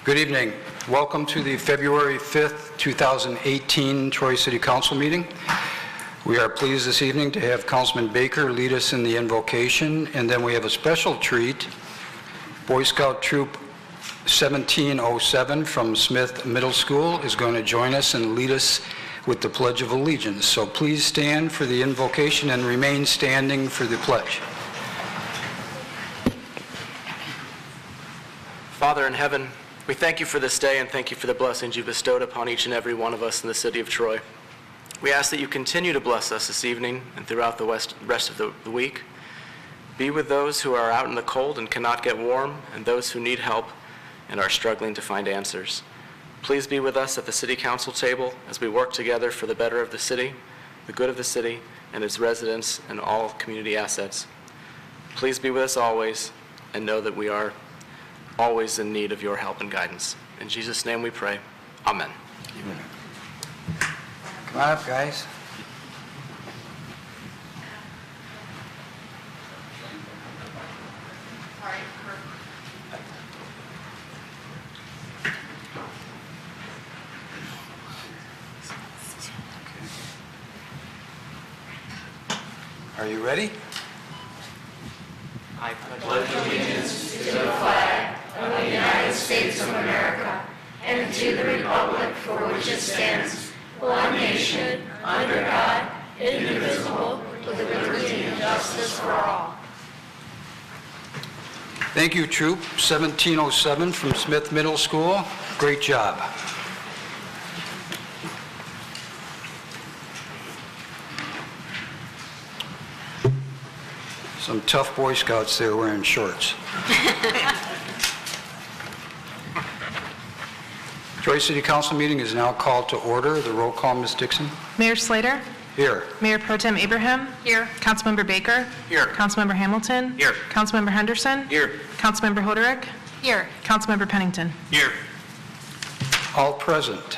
Good evening. Welcome to the February 5th, 2018 Troy City Council meeting. We are pleased this evening to have Councilman Baker lead us in the invocation, and then we have a special treat. Boy Scout Troop 1707 from Smith Middle School is going to join us and lead us with the Pledge of Allegiance. So please stand for the invocation and remain standing for the pledge. Father in heaven, we thank you for this day and thank you for the blessings you've bestowed upon each and every one of us in the city of Troy. We ask that you continue to bless us this evening and throughout the rest of the week. Be with those who are out in the cold and cannot get warm, and those who need help and are struggling to find answers. Please be with us at the city council table as we work together for the better of the city, the good of the city, and its residents and all community assets. Please be with us always and know that we are always in need of your help and guidance. In Jesus' name we pray. Amen. Amen. Come on up, guys. Are you ready? I pledge allegiance to the flag of the United States of America and to the republic for which it stands, one nation, under God, indivisible, with liberty and justice for all. Thank you, Troop 1707 from Smith Middle School. Great job. Some tough Boy Scouts there wearing shorts. Troy City Council meeting is now called to order. The roll call, Ms. Dixon. Mayor Slater? Here. Mayor Pro Tem Abraham? Here. Councilmember Baker? Here. Councilmember Hamilton? Here. Councilmember Henderson? Here. Councilmember Hoderick? Here. Councilmember Pennington? Here. All present.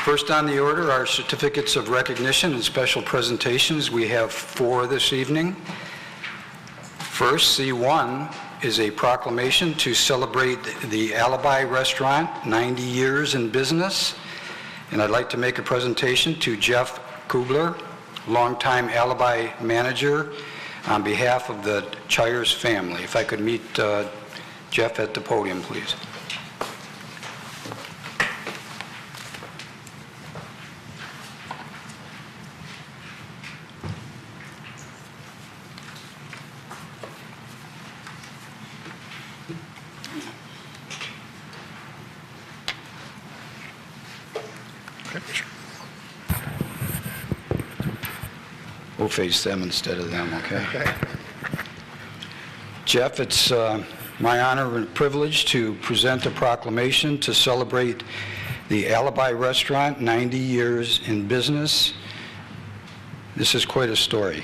First on the order are certificates of recognition and special presentations. We have 4 this evening. First, C1 is a proclamation to celebrate the Alibi Restaurant, 90 years in business. And I'd like to make a presentation to Jeff Kubler, longtime Alibi manager, on behalf of the Chires family. If I could meet Jeff at the podium, please. We'll face them instead of them, okay? Jeff, it's my honor and privilege to present a proclamation to celebrate the Alibi Restaurant, 90 years in business. This is quite a story.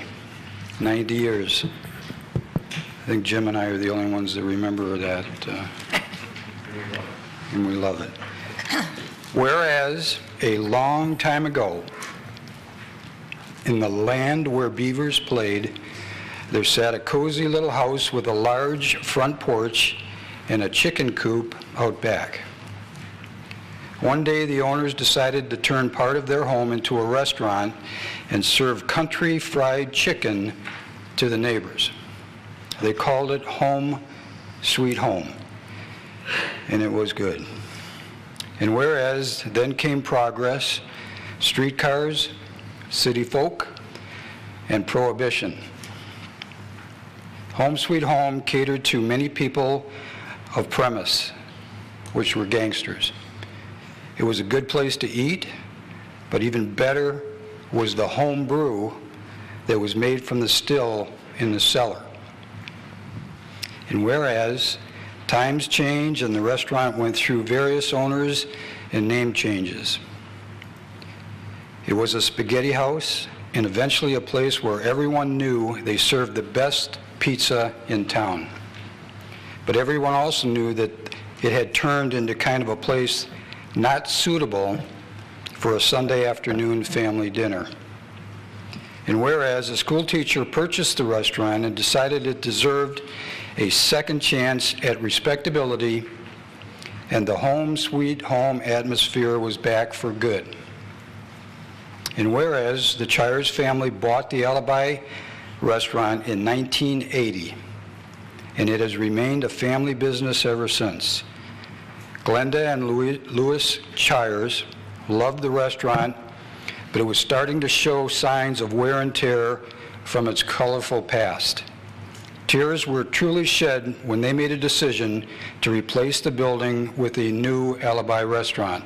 90 years. I think Jim and I are the only ones that remember that, and we love it. Whereas a long time ago, in the land where beavers played, there sat a cozy little house with a large front porch and a chicken coop out back. One day, the owners decided to turn part of their home into a restaurant and serve country fried chicken to the neighbors. They called it Home Sweet Home, and it was good. And whereas then came progress, streetcars, city folk, and prohibition. Home Sweet Home catered to many people of premise, which were gangsters. It was a good place to eat, but even better was the home brew that was made from the still in the cellar. And whereas times changed and the restaurant went through various owners and name changes, it was a spaghetti house and eventually a place where everyone knew they served the best pizza in town. But everyone also knew that it had turned into kind of a place not suitable for a Sunday afternoon family dinner. And whereas a school teacher purchased the restaurant and decided it deserved a second chance at respectability, and the home sweet home atmosphere was back for good. And whereas the Chires family bought the Alibi restaurant in 1980, and it has remained a family business ever since. Glenda and Louis Chires loved the restaurant, but it was starting to show signs of wear and tear from its colorful past. Tears were truly shed when they made a decision to replace the building with a new Alibi restaurant.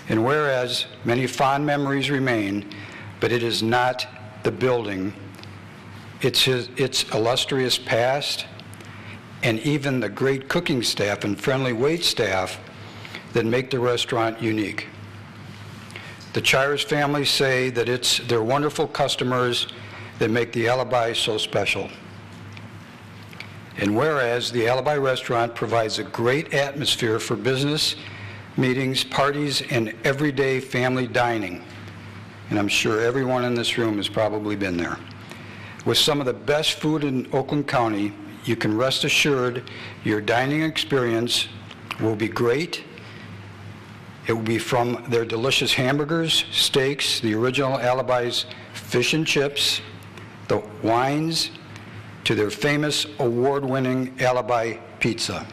And whereas many fond memories remain, but it is not the building, it's its illustrious past, and even the great cooking staff and friendly wait staff that make the restaurant unique. The Chires family say that it's their wonderful customers that make the Alibi so special. And whereas the Alibi restaurant provides a great atmosphere for business, meetings, parties, and everyday family dining, and I'm sure everyone in this room has probably been there. With some of the best food in Oakland County, you can rest assured your dining experience will be great. It will be from their delicious hamburgers, steaks, the original Alibi's fish and chips, the wines, to their famous award-winning Alibi pizza.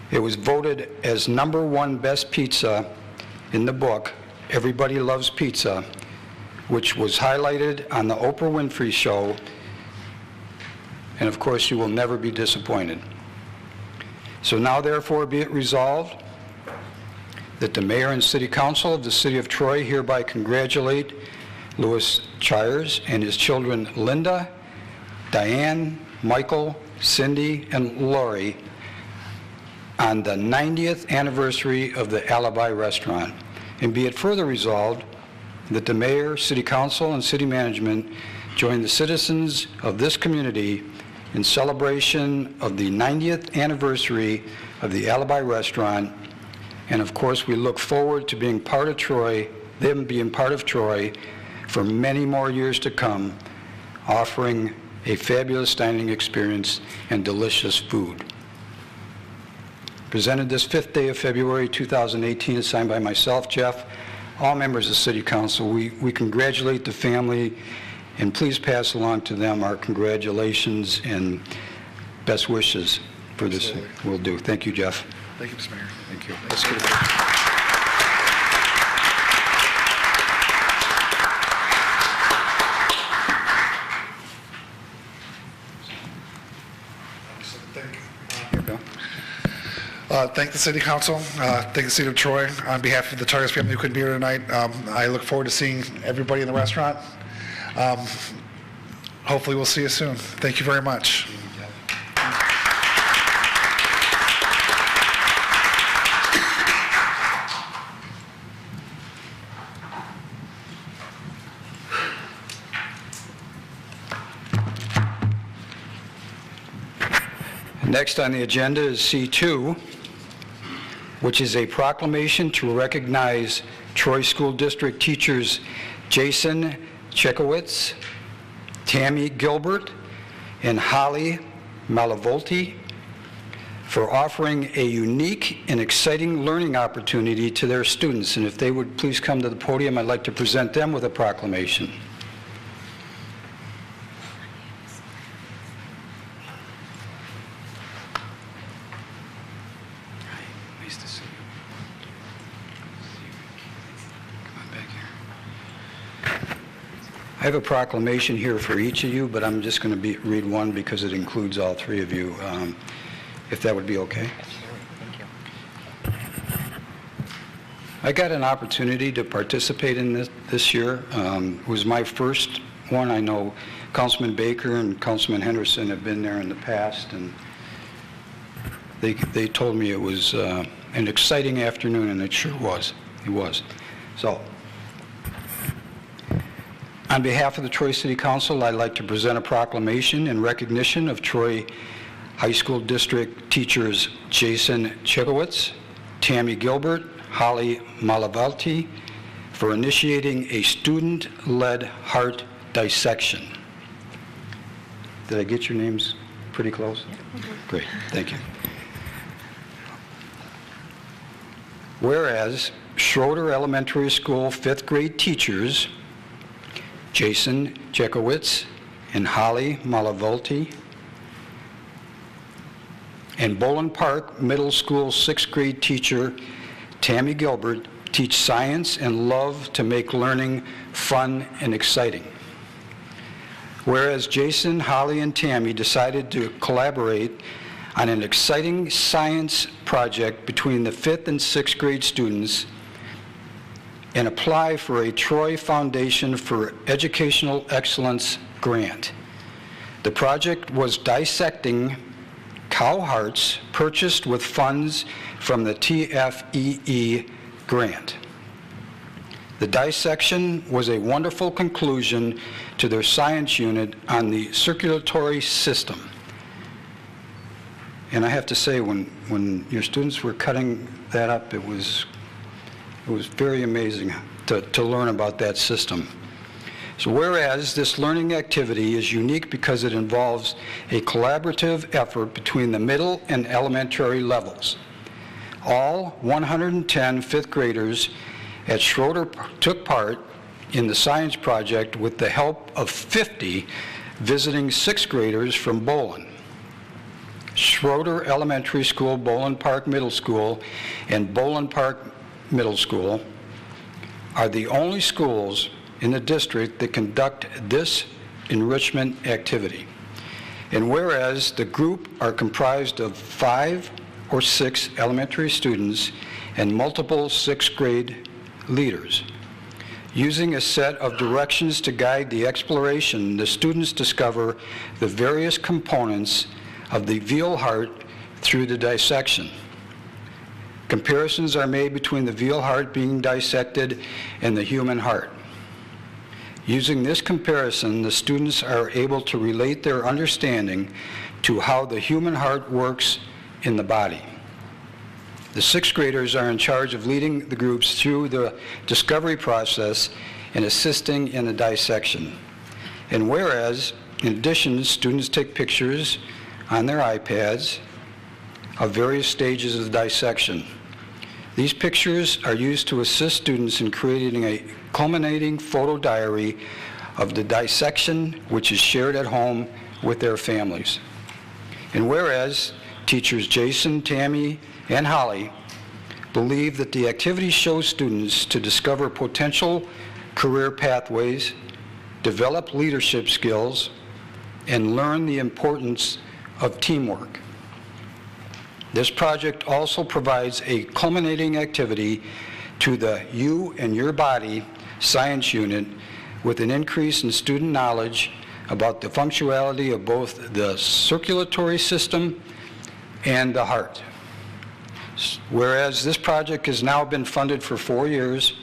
It was voted as #1 best pizza in the book, Everybody Loves Pizza, which was highlighted on the Oprah Winfrey Show, and of course you will never be disappointed. So now therefore be it resolved that the Mayor and City Council of the City of Troy hereby congratulate Louis Chires and his children Linda, Diane, Michael, Cindy, and Lori on the 90th anniversary of the Alibi restaurant. And be it further resolved that the Mayor, City Council, and City Management join the citizens of this community in celebration of the 90th anniversary of the Alibi restaurant. And of course, we look forward to being part of Troy, them being part of Troy for many more years to come, offering a fabulous dining experience and delicious food. Presented this 5th day of February 2018, signed by myself, Jeff, all members of the City Council. We congratulate the family, and please pass along to them our congratulations and best wishes for this. Absolutely. Will do. Thank you, Jeff. Thank you, Mr. Mayor. Thank you. Let's get it. Thank the City Council, thank the City of Troy. On behalf of the Chires family who couldn't be here tonight, I look forward to seeing everybody in the restaurant. Hopefully we'll see you soon. Thank you very much. Next on the agenda is C2, which is a proclamation to recognize Troy School District teachers Jason Chekowitz, Tammy Gilbert, and Holly Malavolti for offering a unique and exciting learning opportunity to their students. And if they would please come to the podium, I'd like to present them with a proclamation. Nice to see you. Come on back here. I have a proclamation here for each of you, but I'm just going to read one because it includes all three of you, if that would be okay. I got an opportunity to participate in this year. It was my first one. I know Councilman Baker and Councilman Henderson have been there in the past, and they told me it was an exciting afternoon, and it sure was. It was. So, on behalf of the Troy City Council, I'd like to present a proclamation in recognition of Troy High School District teachers Jason Chekowitz, Tammy Gilbert, Holly Malavalti for initiating a student-led heart dissection. Did I get your names pretty close? Great, thank you. Whereas Schroeder Elementary School fifth grade teachers, Jason Jekowitz and Holly Malavolti, and Boland Park Middle School sixth grade teacher, Tammy Gilbert, teach science and love to make learning fun and exciting. Whereas Jason, Holly, and Tammy decided to collaborate on an exciting science project between the 5th and 6th grade students and apply for a Troy Foundation for Educational Excellence grant. The project was dissecting cow hearts purchased with funds from the TFEE grant. The dissection was a wonderful conclusion to their science unit on the circulatory system. And I have to say, when your students were cutting that up, it was very amazing to learn about that system. So whereas this learning activity is unique because it involves a collaborative effort between the middle and elementary levels. All 110 fifth graders at Schroeder took part in the science project with the help of 50 visiting sixth graders from Boland. Schroeder Elementary School, Boland Park Middle School, and Boland Park Middle School are the only schools in the district that conduct this enrichment activity. And whereas the group are comprised of 5 or 6 elementary students and multiple sixth grade leaders. Using a set of directions to guide the exploration, the students discover the various components of the veal heart through the dissection. Comparisons are made between the veal heart being dissected and the human heart. Using this comparison, the students are able to relate their understanding to how the human heart works in the body. The sixth graders are in charge of leading the groups through the discovery process and assisting in the dissection. And whereas, in addition, students take pictures on their iPads of various stages of the dissection. These pictures are used to assist students in creating a culminating photo diary of the dissection, which is shared at home with their families. And whereas teachers Jason, Tammy, and Holly believe that the activity shows students to discover potential career pathways, develop leadership skills, and learn the importance of teamwork. This project also provides a culminating activity to the You and Your Body science unit with an increase in student knowledge about the functionality of both the circulatory system and the heart. Whereas this project has now been funded for 4 years,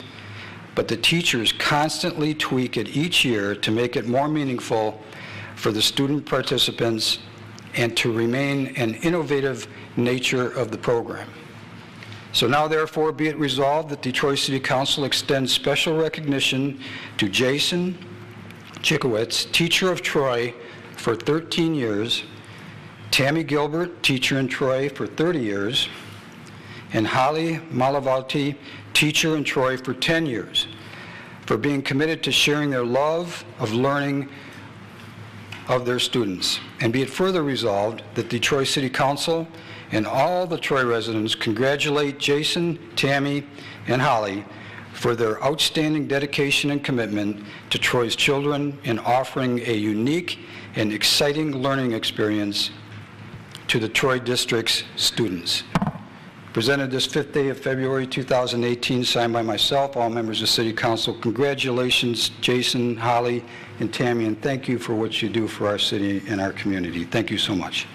but the teachers constantly tweak it each year to make it more meaningful for the student participants and to remain an innovative nature of the program. So now therefore be it resolved that the Troy City Council extends special recognition to Jason Jekowitz, teacher of Troy for 13 years, Tammy Gilbert, teacher in Troy for 30 years, and Holly Malavolti, teacher in Troy for 10 years, for being committed to sharing their love of learning of their students. And be it further resolved that the Troy City Council and all the Troy residents congratulate Jason, Tammy, and Holly for their outstanding dedication and commitment to Troy's children in offering a unique and exciting learning experience to the Troy District's students. Presented this 5th day of February 2018, signed by myself, all members of City Council. Congratulations, Jason, Holly, and Tammy, and thank you for what you do for our city and our community. Thank you so much.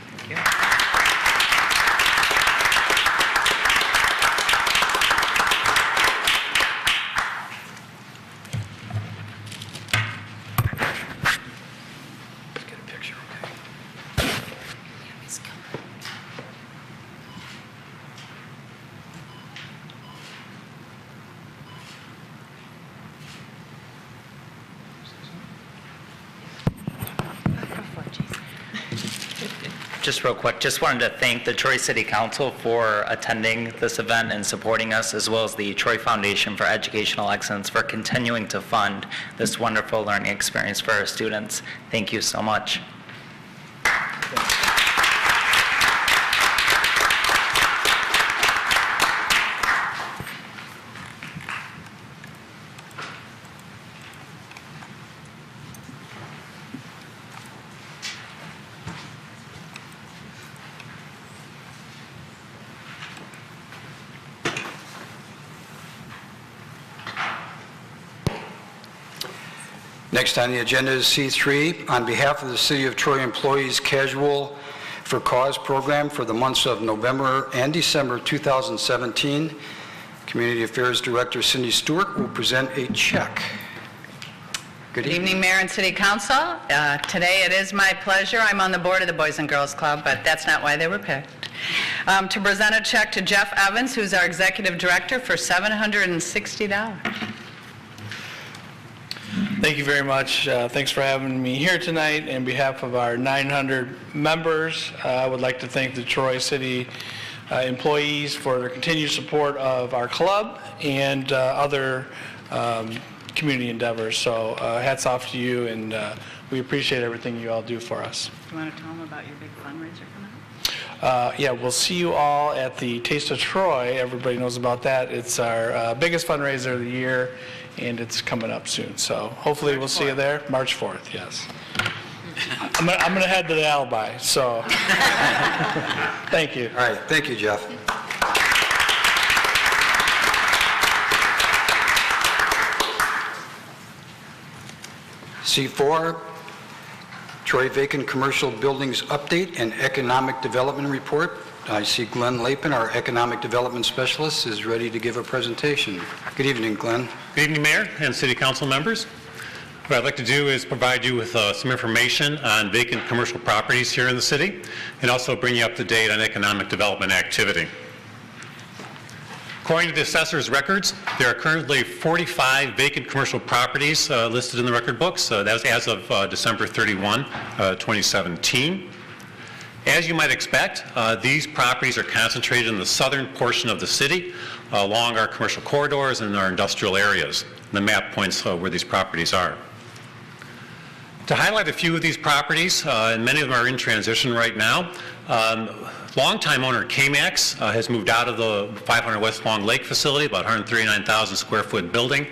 Let's get a picture, okay? Just real quick, just wanted to thank the Troy City Council for attending this event and supporting us, as well as the Troy Foundation for Educational Excellence for continuing to fund this wonderful learning experience for our students. Thank you so much. Next on the agenda is C3. On behalf of the City of Troy Employees Casual for Cause program for the months of November and December 2017, Community Affairs Director Cindy Stewart will present a check. Good Good evening. evening, Mayor and City Council. Today it is my pleasure, I'm on the board of the Boys and Girls Club, but that's not why they were picked, to present a check to Jeff Evans, who's our Executive Director, for $760. Thank you very much. Thanks for having me here tonight. On behalf of our 900 members, I would like to thank the Troy City employees for their continued support of our club and other community endeavors. So hats off to you, and we appreciate everything you all do for us. You want to tell them about your big fundraiser coming up? Yeah, we'll see you all at the Taste of Troy. Everybody knows about that. It's our biggest fundraiser of the year, and it's coming up soon. So hopefully we'll see you there. March 4th, yes. I'm going to head to the Alibi, so thank you. All right, thank you, Jeff. C4, Troy Vacant Commercial Buildings Update and Economic Development Report. I see Glenn Lapin, our Economic Development Specialist, is ready to give a presentation. Good evening, Glenn. Good evening, Mayor and City Council members. What I'd like to do is provide you with some information on vacant commercial properties here in the city, and also bring you up to date on economic development activity. According to the assessor's records, there are currently 45 vacant commercial properties listed in the record books. That was as of December 31, 2017. As you might expect, these properties are concentrated in the southern portion of the city, along our commercial corridors and our industrial areas. The map points where these properties are. To highlight a few of these properties, and many of them are in transition right now, longtime owner K-Max has moved out of the 500 West Long Lake facility, about 139,000 square foot building.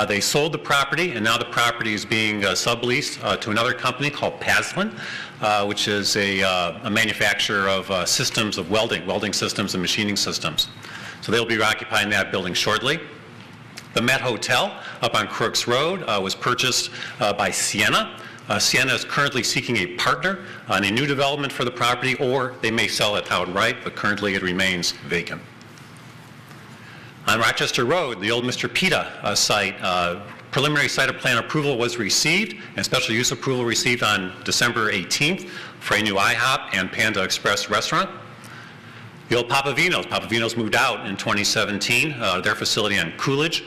They sold the property, and now the property is being subleased to another company called Paslin, which is a manufacturer of systems of welding systems and machining systems. So they'll be occupying that building shortly. The Met Hotel up on Crooks Road was purchased by Sienna. Sienna is currently seeking a partner on a new development for the property, or they may sell it outright, but currently it remains vacant. On Rochester Road, the old Mr. Pita site, preliminary site plan approval was received, and special use approval received on December 18th for a new IHOP and Panda Express restaurant. The old Papavinos moved out in 2017, their facility on Coolidge.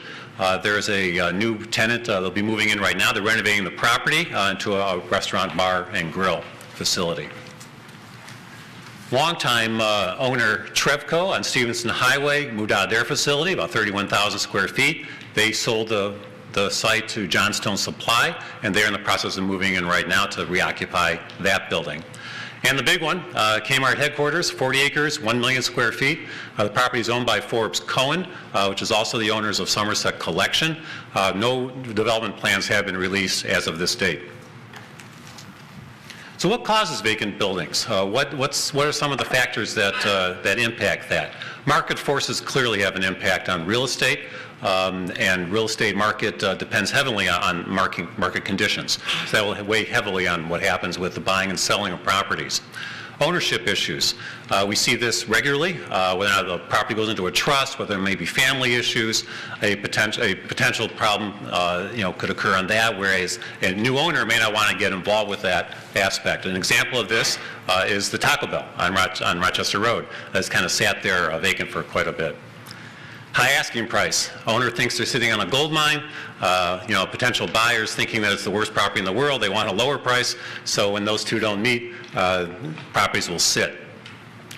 There's a new tenant, they'll be moving in right now. They're renovating the property into a restaurant, bar, and grill facility. Longtime owner Trevco on Stevenson Highway moved out of their facility, about 31,000 square feet. They sold the site to Johnstone Supply, and they're in the process of moving in right now to reoccupy that building. And the big one, Kmart headquarters, 40 acres, 1 million square feet. The property is owned by Forbes Cohen, which is also the owners of Somerset Collection. No development plans have been released as of this date. So what causes vacant buildings? What are some of the factors that impact that? Market forces clearly have an impact on real estate, and real estate market depends heavily on market conditions. So that will weigh heavily on what happens with the buying and selling of properties. Ownership issues. We see this regularly, whether the property goes into a trust, whether there may be family issues, a potential problem could occur on that, whereas a new owner may not want to get involved with that aspect. An example of this is the Taco Bell on Rochester Road that's kind of sat there vacant for quite a bit. High asking price. Owner thinks they're sitting on a gold mine. Potential buyers thinking that it's the worst property in the world. They want a lower price. So when those two don't meet, properties will sit.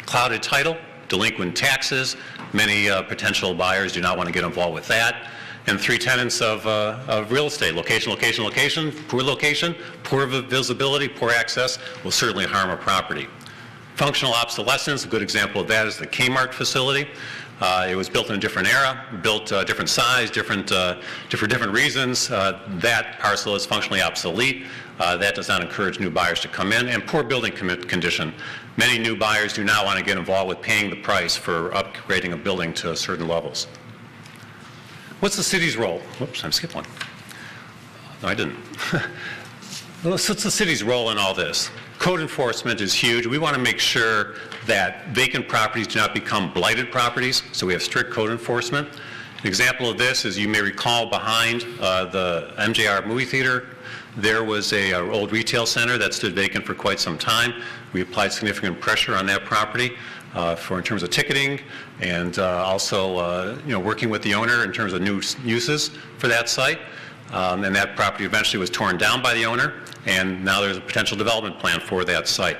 Clouded title, delinquent taxes. Many potential buyers do not want to get involved with that. And 3 tenets of real estate: location, location, location. Poor location, poor visibility, poor access will certainly harm a property. Functional obsolescence, a good example of that is the Kmart facility. It was built in a different era, built different size, for different reasons. That parcel is functionally obsolete. That does not encourage new buyers to come in. And poor building condition. Many new buyers do not want to get involved with paying the price for upgrading a building to certain levels. What's the city's role? Whoops, I skipped one. No, I didn't. What's the city's role in all this? Code enforcement is huge. We want to make sure that vacant properties do not become blighted properties, so we have strict code enforcement. An example of this is, you may recall, behind the MJR movie theater, there was an old retail center that stood vacant for quite some time. We applied significant pressure on that property in terms of ticketing, and also working with the owner in terms of new uses for that site. And that property eventually was torn down by the owner, and now there's a potential development plan for that site.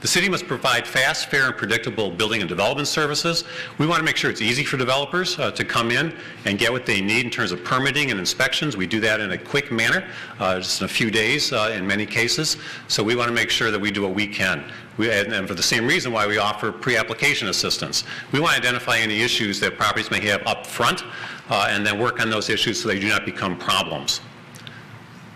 The city must provide fast, fair, and predictable building and development services. We want to make sure it's easy for developers to come in and get what they need in terms of permitting and inspections. We do that in a quick manner, just in a few days in many cases. So we want to make sure that we do what we can. And for the same reason why we offer pre-application assistance. We want to identify any issues that properties may have up front, and then work on those issues so they do not become problems.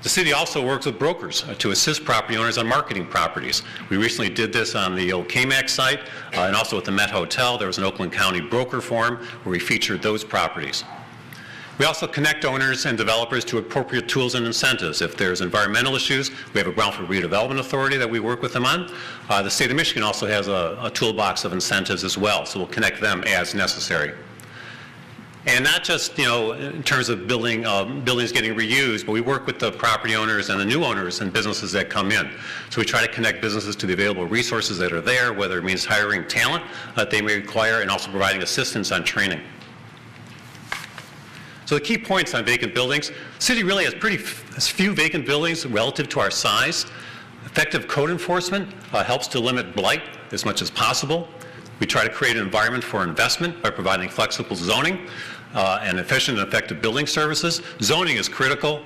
The city also works with brokers to assist property owners on marketing properties. We recently did this on the old KMAX site, and also at the Met Hotel. There was an Oakland County broker forum where we featured those properties. We also connect owners and developers to appropriate tools and incentives. If there's environmental issues, we have a Brownfield Redevelopment Authority that we work with them on. The state of Michigan also has a toolbox of incentives as well, so we'll connect them as necessary. And not just, in terms of buildings getting reused, but we work with the property owners and the new owners and businesses that come in. So we try to connect businesses to the available resources that are there, whether it means hiring talent that they may require, and also providing assistance on training. So the key points on vacant buildings: the city really has few vacant buildings relative to our size. Effective code enforcement helps to limit blight as much as possible. We try to create an environment for investment by providing flexible zoning and efficient and effective building services. Zoning is critical.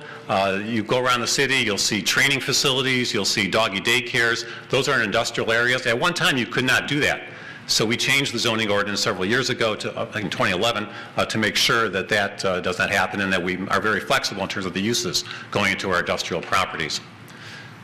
You go around the city, you'll see training facilities, you'll see doggy daycares. Those are in industrial areas. At one time, you could not do that. So we changed the zoning ordinance several years ago, in 2011, to make sure that that does not happen, and that we are very flexible in terms of the uses going into our industrial properties.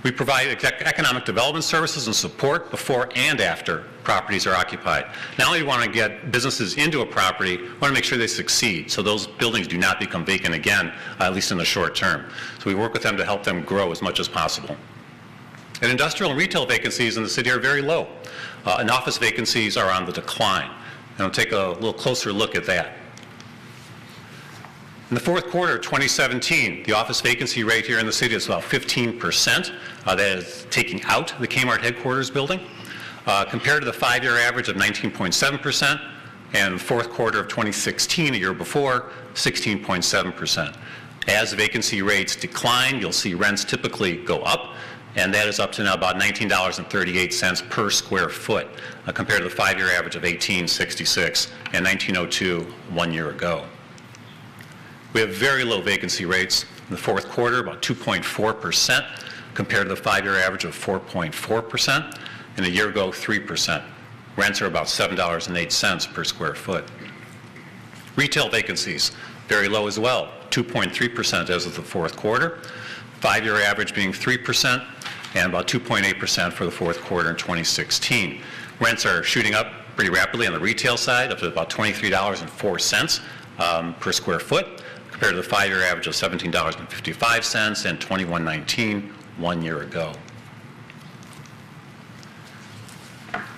We provide economic development services and support before and after properties are occupied. Not only do we want to get businesses into a property, we want to make sure they succeed, so those buildings do not become vacant again, at least in the short term. So we work with them to help them grow as much as possible. And industrial and retail vacancies in the city are very low. And office vacancies are on the decline. And we'll take a little closer look at that. In the fourth quarter of 2017, the office vacancy rate here in the city is about 15%. That is taking out the Kmart headquarters building, compared to the 5-year average of 19.7%, and the fourth quarter of 2016, a year before, 16.7%. As vacancy rates decline, you'll see rents typically go up, and that is up to now about $19.38 per square foot, compared to the 5-year average of $18.66 and $19.02 1 year ago. We have very low vacancy rates. In the fourth quarter, about 2.4%, compared to the 5-year average of 4.4%, and a year ago, 3%. Rents are about $7.08 per square foot. Retail vacancies, very low as well, 2.3% as of the fourth quarter, 5-year average being 3%, and about 2.8% for the fourth quarter in 2016. Rents are shooting up pretty rapidly on the retail side, up to about $23.04 per square foot, compared to the 5-year average of $17.55 and $21.19 1 year ago.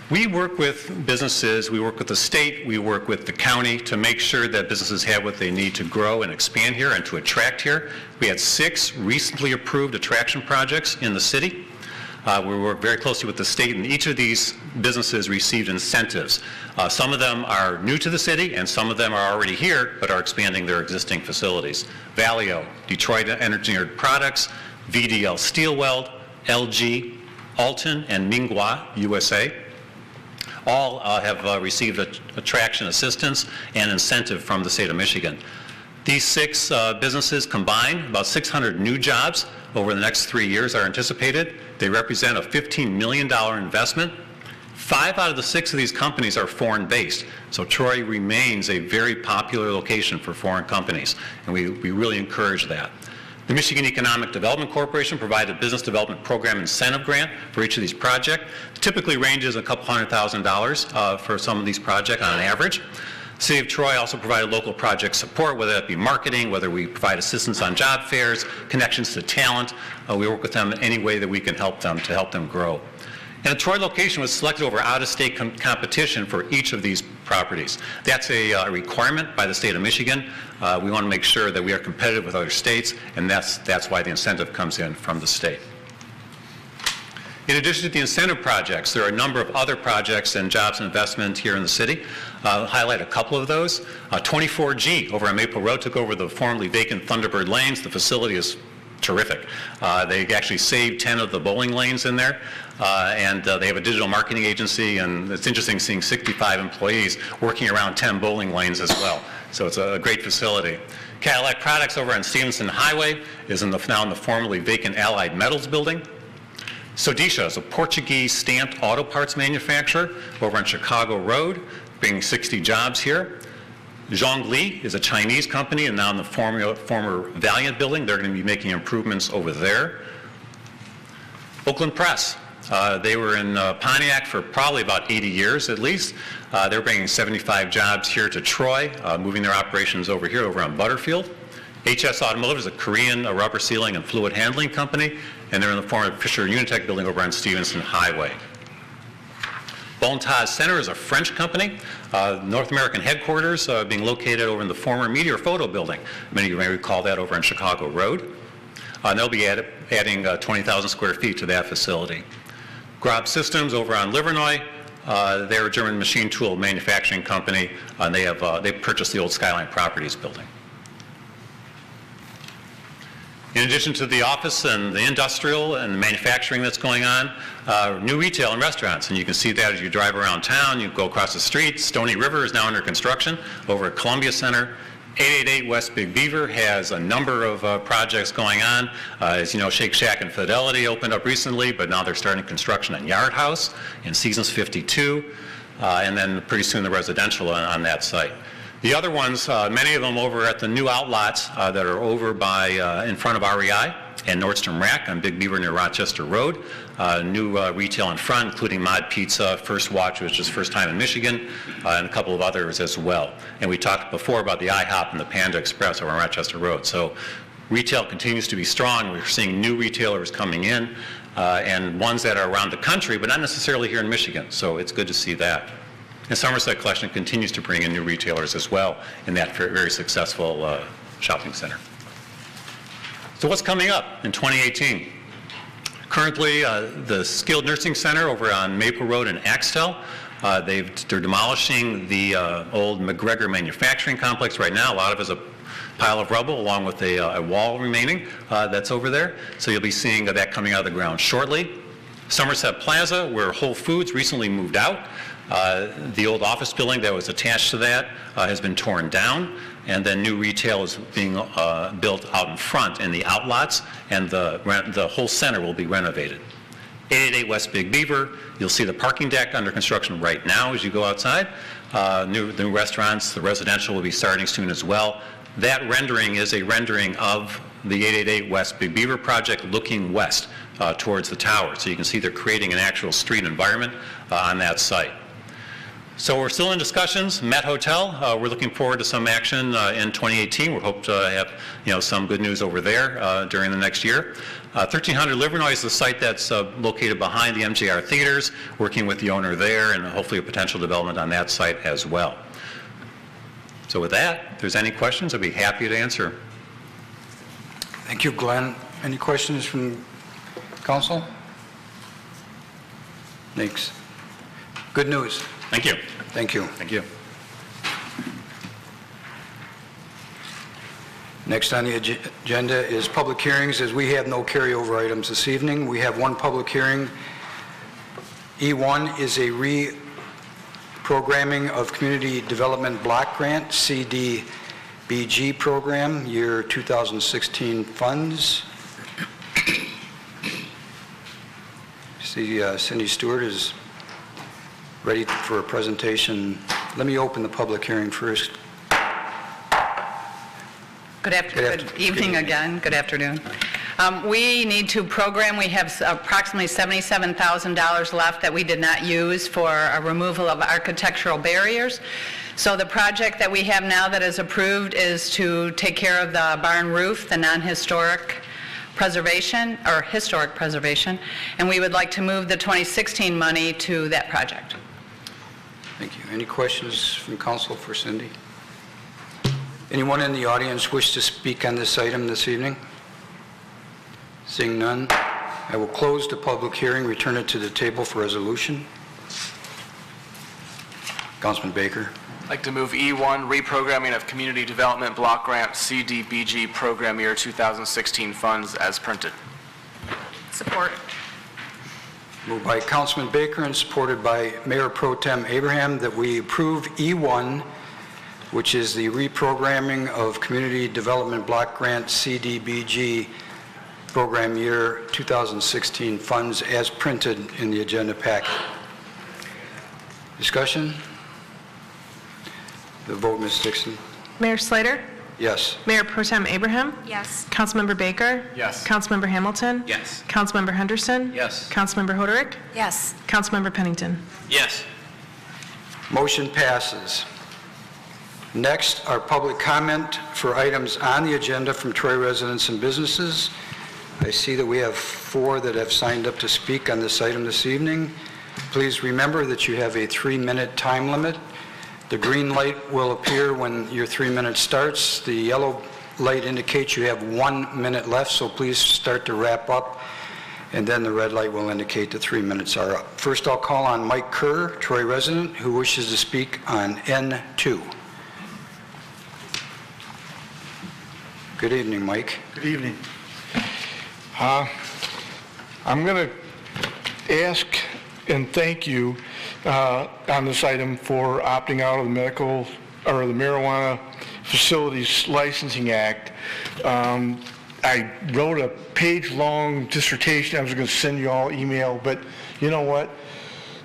We work with businesses, we work with the state, we work with the county to make sure that businesses have what they need to grow and expand here and to attract here. We had 6 recently approved attraction projects in the city. We work very closely with the state, and each of these businesses received incentives. Some of them are new to the city, and some of them are already here, but are expanding their existing facilities. Valeo, Detroit Engineered Products, VDL Steel Weld, LG, Alton, and Minghua, USA. All have received attraction assistance and incentive from the state of Michigan. These 6 businesses combined, about 600 new jobs over the next 3 years are anticipated. They represent a $15 million investment. 5 out of the 6 of these companies are foreign-based, so Troy remains a very popular location for foreign companies, and we really encourage that. The Michigan Economic Development Corporation provided a business development program incentive grant for each of these projects. Typically ranges a couple $100,000 for some of these projects on average. The City of Troy also provided local project support, whether that be marketing, whether we provide assistance on job fairs, connections to talent. We work with them in any way that we can help them to help them grow. And the Troy location was selected over out-of-state competition for each of these properties. That's a requirement by the state of Michigan. We want to make sure that we are competitive with other states, and that's why the incentive comes in from the state. In addition to the incentive projects, there are a number of other projects and jobs and investment here in the city. I'll highlight a couple of those. 24G over on Maple Road took over the formerly vacant Thunderbird lanes. The facility is terrific. They actually saved 10 of the bowling lanes in there, and they have a digital marketing agency, and it's interesting seeing 65 employees working around 10 bowling lanes as well. So it's a great facility. Cadillac Products over on Stevenson Highway is now in the formerly vacant Allied Metals building. Sodisha is a Portuguese stamped auto parts manufacturer over on Chicago Road, bringing 60 jobs here. Zhongli is a Chinese company and now in the former Valiant building. They're going to be making improvements over there. Oakland Press. They were in Pontiac for probably about 80 years at least. They're bringing 75 jobs here to Troy, moving their operations over here over on Butterfield. HS Automotive is a Korean rubber sealing and fluid handling company, and they're in the former Fisher Unitech building over on Stevenson Highway. Bontage Center is a French company, North American headquarters being located over in the former Meteor Photo building. Many of you may recall that over on Chicago Road. And they'll be adding 20,000 square feet to that facility. Grob Systems over on Livernois, they're a German machine tool manufacturing company, and they purchased the old Skyline Properties building. In addition to the office and the industrial and the manufacturing that's going on, new retail and restaurants. And you can see that as you drive around town, you go across the street. Stony River is now under construction over at Columbia Center. 888 West Big Beaver has a number of projects going on. As you know, Shake Shack and Fidelity opened up recently, but now they're starting construction on Yard House in Seasons 52, and then pretty soon the residential on that site. The other ones, many of them over at the new outlots that are over by in front of REI and Nordstrom Rack on Big Beaver near Rochester Road. New retail in front, including Mod Pizza, First Watch, which is first time in Michigan, and a couple of others as well. And we talked before about the IHOP and the Panda Express over on Rochester Road. So retail continues to be strong. We're seeing new retailers coming in, and ones that are around the country, but not necessarily here in Michigan. So it's good to see that. And Somerset Collection continues to bring in new retailers as well in that very successful shopping center. So what's coming up in 2018? Currently, the Skilled Nursing Center over on Maple Road in Axtell, they're demolishing the old McGregor Manufacturing Complex right now. A lot of it is a pile of rubble along with a wall remaining that's over there. So you'll be seeing that coming out of the ground shortly. Somerset Plaza, where Whole Foods recently moved out. The old office building that was attached to that has been torn down, and then new retail is being built out in front in the outlots, and the whole center will be renovated. 888 West Big Beaver, you'll see the parking deck under construction right now as you go outside. New restaurants, the residential will be starting soon as well. That rendering is a rendering of the 888 West Big Beaver project looking west towards the tower. So you can see they're creating an actual street environment on that site. So we're still in discussions. Met Hotel, we're looking forward to some action in 2018. We hope to have some good news over there during the next year. 1300 Livernois is the site that's located behind the MJR Theaters, working with the owner there and hopefully a potential development on that site as well. So with that, if there's any questions, I'd be happy to answer. Thank you, Glenn. Any questions from council? Thanks. Good news. Thank you. Thank you. Thank you. Next on the agenda is public hearings, as we have no carryover items this evening. We have one public hearing. E1 is a reprogramming of Community Development Block Grant, CDBG program, year 2016 funds. See, Cindy Stewart is ready for a presentation. Let me open the public hearing first. Good evening again. Good afternoon. We need to program, we have approximately $77,000 left that we did not use for a removal of architectural barriers. So the project that we have now that is approved is to take care of the barn roof, the non-historic preservation, or historic preservation, and we would like to move the 2016 money to that project. Thank you. Any questions from council for Cindy? Anyone in the audience wish to speak on this item this evening? Seeing none, I will close the public hearing, return it to the table for resolution. Councilman Baker. I'd like to move E1, reprogramming of Community Development Block Grant CDBG program year 2016 funds as printed. Support. Moved by Councilman Baker and supported by Mayor Pro Tem Abraham that we approve E1, which is the reprogramming of Community Development Block Grant CDBG program year 2016 funds as printed in the agenda packet. Discussion? The vote, Ms. Dixon. Mayor Slater? Yes. Mayor Pro Tem Abraham? Yes. Councilmember Baker? Yes. Councilmember Hamilton? Yes. Councilmember Henderson? Yes. Councilmember Hoderick? Yes. Councilmember Pennington? Yes. Motion passes. Next, our public comment for items on the agenda from Troy residents and businesses. I see that we have 4 that have signed up to speak on this item this evening. Please remember that you have a 3-minute time limit. The green light will appear when your 3 minutes starts. The yellow light indicates you have 1 minute left, so please start to wrap up, and then the red light will indicate the 3 minutes are up. First, I'll call on Mike Kerr, Troy resident, who wishes to speak on N2. Good evening, Mike. Good evening. I'm going to ask and thank you on this item for opting out of the medical or the Marijuana Facilities Licensing Act. I wrote a page-long dissertation. I was going to send you all email, but you know what?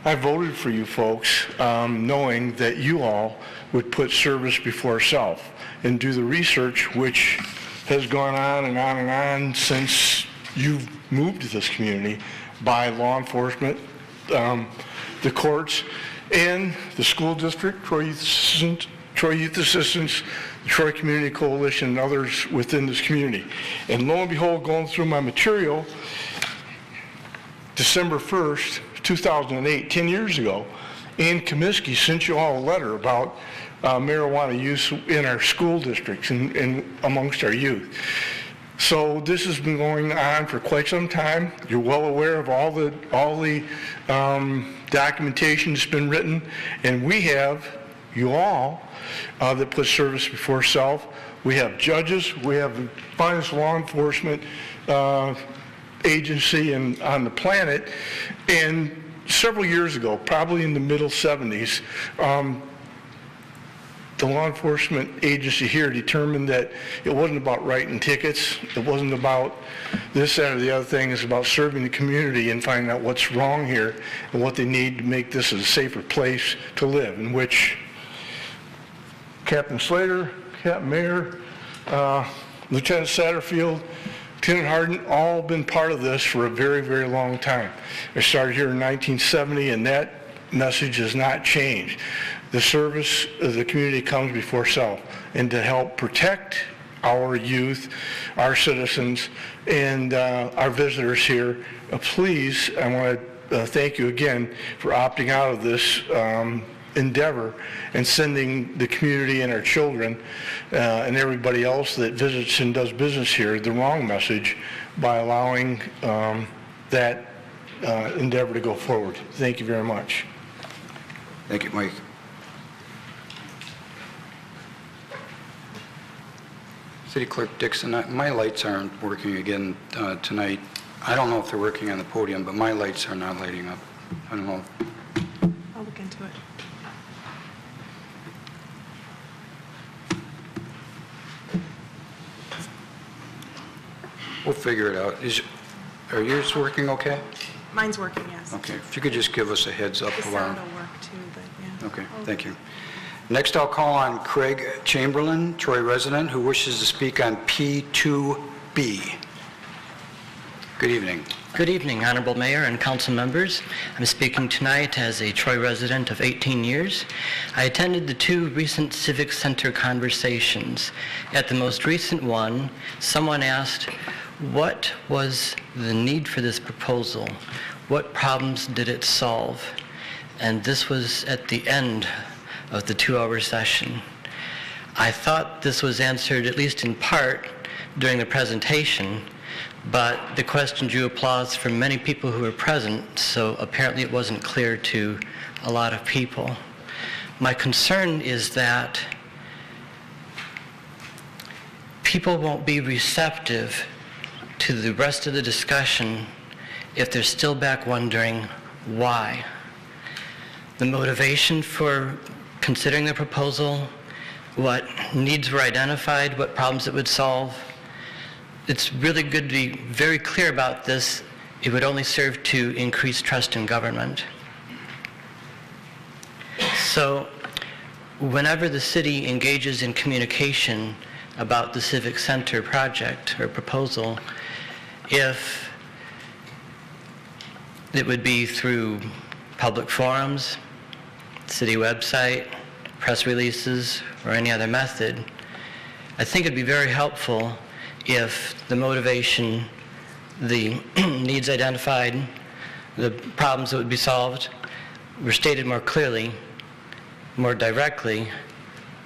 I voted for you folks knowing that you all would put service before self and do the research which has gone on and on and on since you've moved to this community by law enforcement, the courts, and the school district, Troy Youth Assistance, the Troy Community Coalition, and others within this community. And lo and behold, going through my material, December 1st, 2008, 10 years ago, Ann Comiskey sent you all a letter about marijuana use in our school districts and amongst our youth. So this has been going on for quite some time. You're well aware of all the documentation that's been written, and we have you all that put service before self. We have judges. We have the finest law enforcement agency on the planet. And several years ago, probably in the middle 70s, the law enforcement agency here determined that it wasn't about writing tickets, it wasn't about this, that, or the other thing, it's about serving the community and finding out what's wrong here and what they need to make this a safer place to live, in which Captain Slater, Captain Mayer, Lieutenant Satterfield, Lieutenant Harden, all been part of this for a very, very long time. I started here in 1970, and that message has not changed. The service of the community comes before self, and to help protect our youth, our citizens, and our visitors here, please, I want to thank you again for opting out of this endeavor and sending the community and our children and everybody else that visits and does business here the wrong message by allowing that endeavor to go forward. Thank you very much. Thank you, Mike. City Clerk Dixon, my lights aren't working again tonight. I don't know if they're working on the podium, but my lights are not lighting up. I don't know. I'll look into it. We'll figure it out. Are yours working okay? Mine's working, yes. Okay, if you could just give us a heads up The around. sound will work too, but yeah. Okay, thank you. Next, I'll call on Craig Chamberlain, Troy resident, who wishes to speak on P2B. Good evening. Good evening, Honorable Mayor and council members. I'm speaking tonight as a Troy resident of 18 years. I attended the two recent Civic Center conversations. At the most recent one, someone asked, what was the need for this proposal? What problems did it solve? And this was at the end of the 2-hour session. I thought this was answered, at least in part, during the presentation, but the question drew applause from many people who were present, so apparently it wasn't clear to a lot of people. My concern is that people won't be receptive to the rest of the discussion if they're still back wondering why. The motivation for considering the proposal, what needs were identified, what problems it would solve. It's really good to be very clear about this. It would only serve to increase trust in government. So whenever the city engages in communication about the Civic Center project or proposal, if it would be through public forums, city website, press releases, or any other method, I think it'd be very helpful if the motivation, the needs identified, the problems that would be solved were stated more clearly, more directly,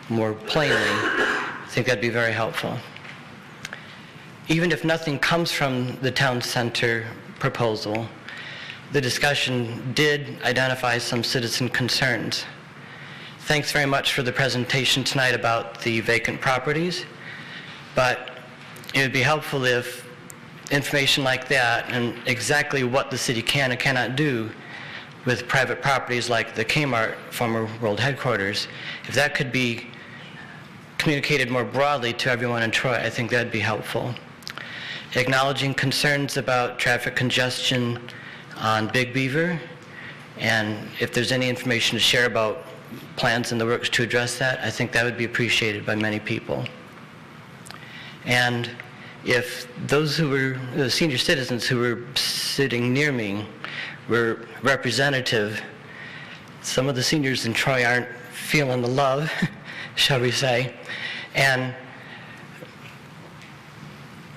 more plainly. I think that'd be very helpful. Even if nothing comes from the town center proposal, the discussion did identify some citizen concerns. Thanks very much for the presentation tonight about the vacant properties, but it would be helpful if information like that and exactly what the city can and cannot do with private properties like the Kmart former world headquarters, if that could be communicated more broadly to everyone in Troy, I think that'd be helpful. Acknowledging concerns about traffic congestion on Big Beaver, and if there's any information to share about plans in the works to address that, I think that would be appreciated by many people. And if those who were, the senior citizens who were sitting near me were representative, some of the seniors in Troy aren't feeling the love, shall we say, and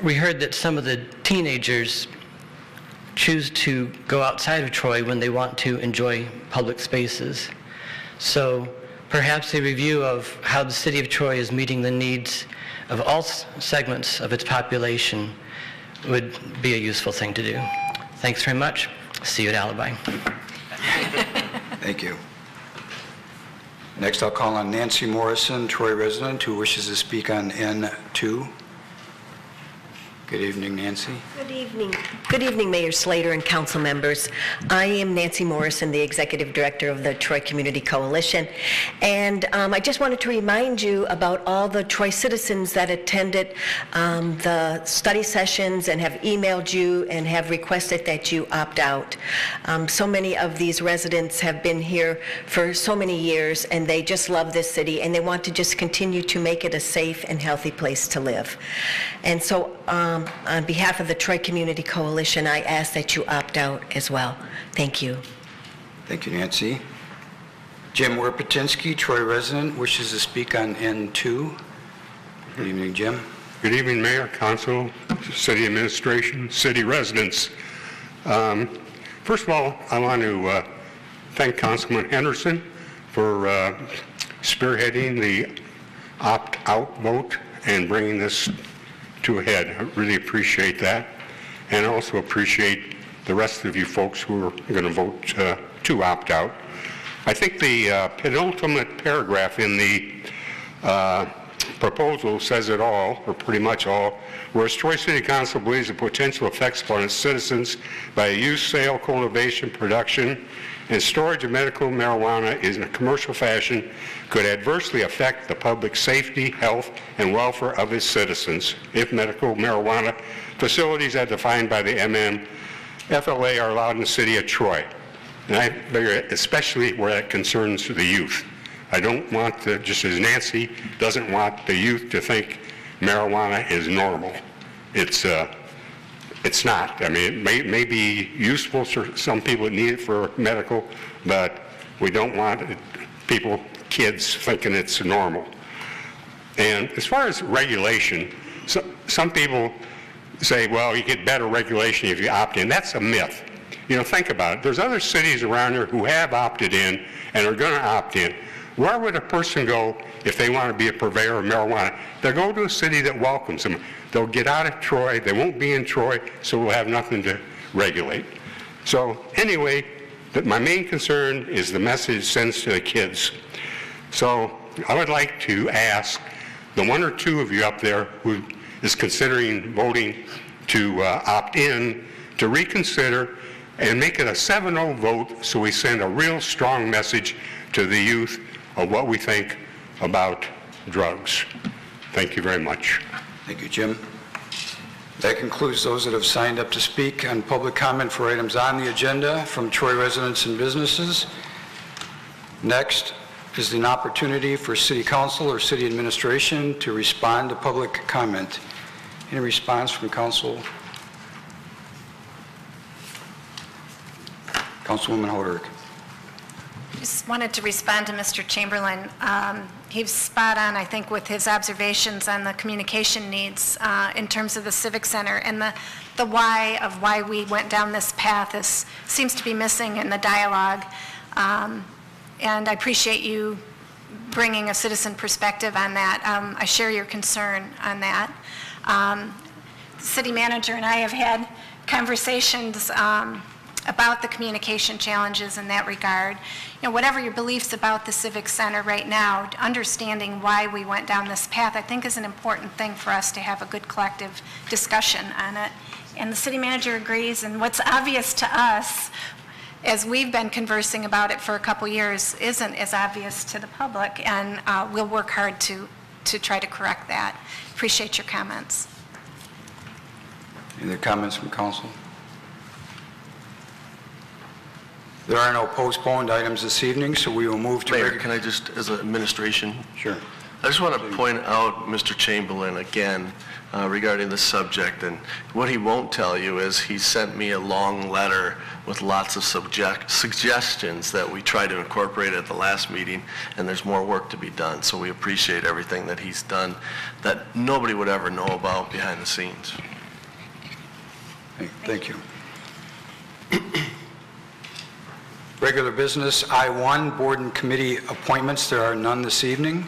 we heard that some of the teenagers choose to go outside of Troy when they want to enjoy public spaces. So perhaps a review of how the city of Troy is meeting the needs of all segments of its population would be a useful thing to do. Thanks very much. See you at Alibi. Thank you. Next, I'll call on Nancy Morrison, Troy resident, who wishes to speak on N2. Good evening, Nancy. Good evening. Good evening, Mayor Slater and council members. I am Nancy Morrison, the Executive Director of the Troy Community Coalition. And I just wanted to remind you about all the Troy citizens that attended the study sessions and have emailed you and have requested that you opt out. So many of these residents have been here for so many years, and they just love this city, and they want to just continue to make it a safe and healthy place to live. And so on behalf of the Troy Community Coalition, I ask that you opt out as well. Thank you. Thank you, Nancy. Jim Werpetinsky, Troy resident, wishes to speak on N2. Good evening, Jim. Good evening, Mayor, Council, City Administration, City residents. First of all, I want to thank Councilman Henderson for spearheading the opt-out vote and bringing this to a head. I really appreciate that, and also appreciate the rest of you folks who are going to vote to opt out. I think the penultimate paragraph in the proposal says it all, or pretty much all, whereas Troy City Council believes the potential effects upon its citizens by use, sale, cultivation, production, and storage of medical marijuana in a commercial fashion could adversely affect the public safety, health, and welfare of its citizens if medical marijuana facilities as defined by the MMFLA are allowed in the city of Troy. And I figure especially where that concerns the youth. I don't want to, just as Nancy doesn't want the youth to think marijuana is normal. It's not. I mean, it may be useful for some people that need it for medical, but we don't want people, kids, thinking it's normal. And as far as regulation, some people say, well, you get better regulation if you opt in. That's a myth. You know, think about it. There's other cities around here who have opted in and are going to opt in. Where would a person go if they want to be a purveyor of marijuana? They'll go to a city that welcomes them. They'll get out of Troy. They won't be in Troy, so we'll have nothing to regulate. So anyway, my main concern is the message sends to the kids. So I would like to ask the one or two of you up there who is considering voting to opt in to reconsider and make it a 7-0 vote so we send a real strong message to the youth of what we think about drugs. Thank you very much. Thank you, Jim. That concludes those that have signed up to speak on public comment for items on the agenda from Troy residents and businesses. Next is an opportunity for City Council or City Administration to respond to public comment. Any response from Council? Councilwoman Hoderick. Just wanted to respond to Mr. Chamberlain. He's spot on, I think, with his observations on the communication needs in terms of the Civic Center, and the why of why we went down this path seems to be missing in the dialogue. And I appreciate you bringing a citizen perspective on that. I share your concern on that. The city manager and I have had conversations about the communication challenges in that regard. You know, whatever your beliefs about the Civic Center right now, understanding why we went down this path, I think is an important thing for us to have a good collective discussion on it. And the city manager agrees, and what's obvious to us, as we've been conversing about it for a couple years, isn't as obvious to the public, and we'll work hard to try to correct that. Appreciate your comments. Any other comments from council? There are no postponed items this evening, so we will move to... Mayor, can I just, as an administration? Sure. I just want to point out Mr. Chamberlain again regarding the subject, and what he won't tell you is he sent me a long letter with lots of suggestions that we try to incorporate at the last meeting, and there's more work to be done. So we appreciate everything that he's done that nobody would ever know about behind the scenes. Thank you. Regular business, I-1, board and committee appointments. There are none this evening.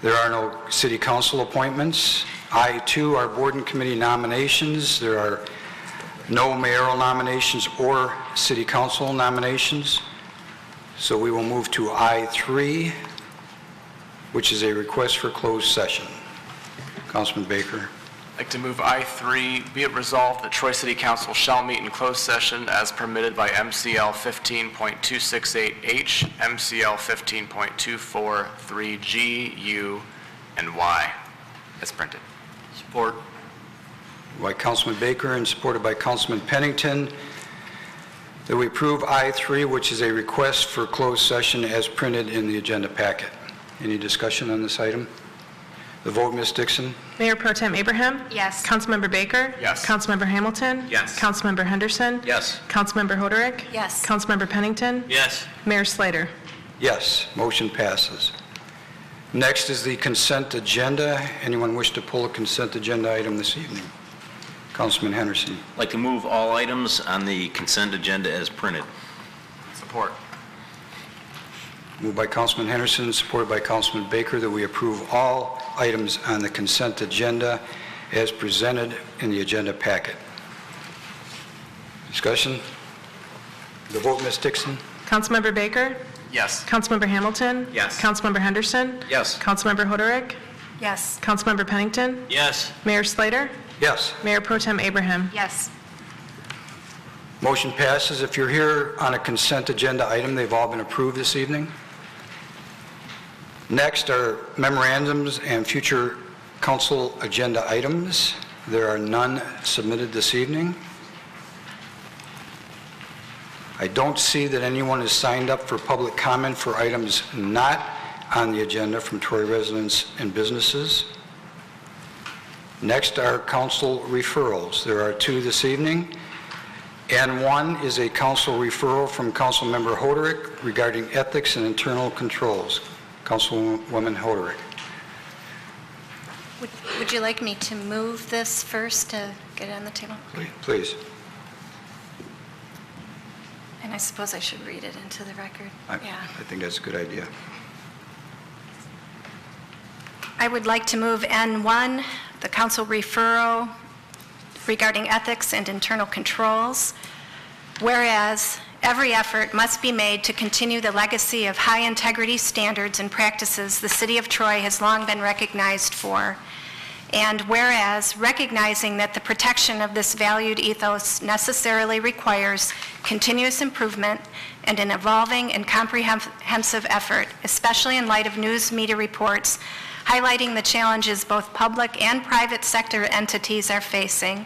There are no city council appointments. I-2 are board and committee nominations. There are no mayoral nominations or city council nominations. So we will move to I-3, which is a request for closed session. Councilman Baker. I'd like to move I-3, be it resolved that Troy City Council shall meet in closed session as permitted by MCL 15.268H, MCL 15.243G, U, and Y, as printed. Support. By Councilman Baker and supported by Councilman Pennington, that we approve I-3, which is a request for closed session as printed in the agenda packet. Any discussion on this item? The vote, Ms. Dixon. Mayor Pro Tem Abraham? Yes. Councilmember Baker? Yes. Councilmember Hamilton? Yes. Councilmember Henderson? Yes. Councilmember Hoderick? Yes. Councilmember Pennington? Yes. Mayor Slater? Yes, motion passes. Next is the consent agenda. Anyone wish to pull a consent agenda item this evening? Councilman Henderson. I'd like to move all items on the consent agenda as printed. Support. Moved by Councilman Henderson, supported by Councilman Baker, that we approve all items on the consent agenda as presented in the agenda packet. Discussion? The vote, Ms. Dixon? Councilmember Baker? Yes. Councilmember Hamilton? Yes. Councilmember Henderson? Yes. Councilmember Hoderick? Yes. Councilmember Pennington? Yes. Mayor Slater? Yes. Mayor Pro Tem Abraham? Yes. Motion passes. If you're here on a consent agenda item, they've all been approved this evening. Next are memorandums and future council agenda items. There are none submitted this evening. I don't see that anyone has signed up for public comment for items not on the agenda from Troy residents and businesses. Next are council referrals. There are two this evening, and one is a council referral from Councilmember Hoderick regarding ethics and internal controls. Councilwoman Hoderick. Would you like me to move this first to get it on the table? Please. And I suppose I should read it into the record. I think that's a good idea. I would like to move N1, the council referral regarding ethics and internal controls. Whereas every effort must be made to continue the legacy of high integrity standards and practices the City of Troy has long been recognized for. And whereas recognizing that the protection of this valued ethos necessarily requires continuous improvement and an evolving and comprehensive effort, especially in light of news media reports highlighting the challenges both public and private sector entities are facing.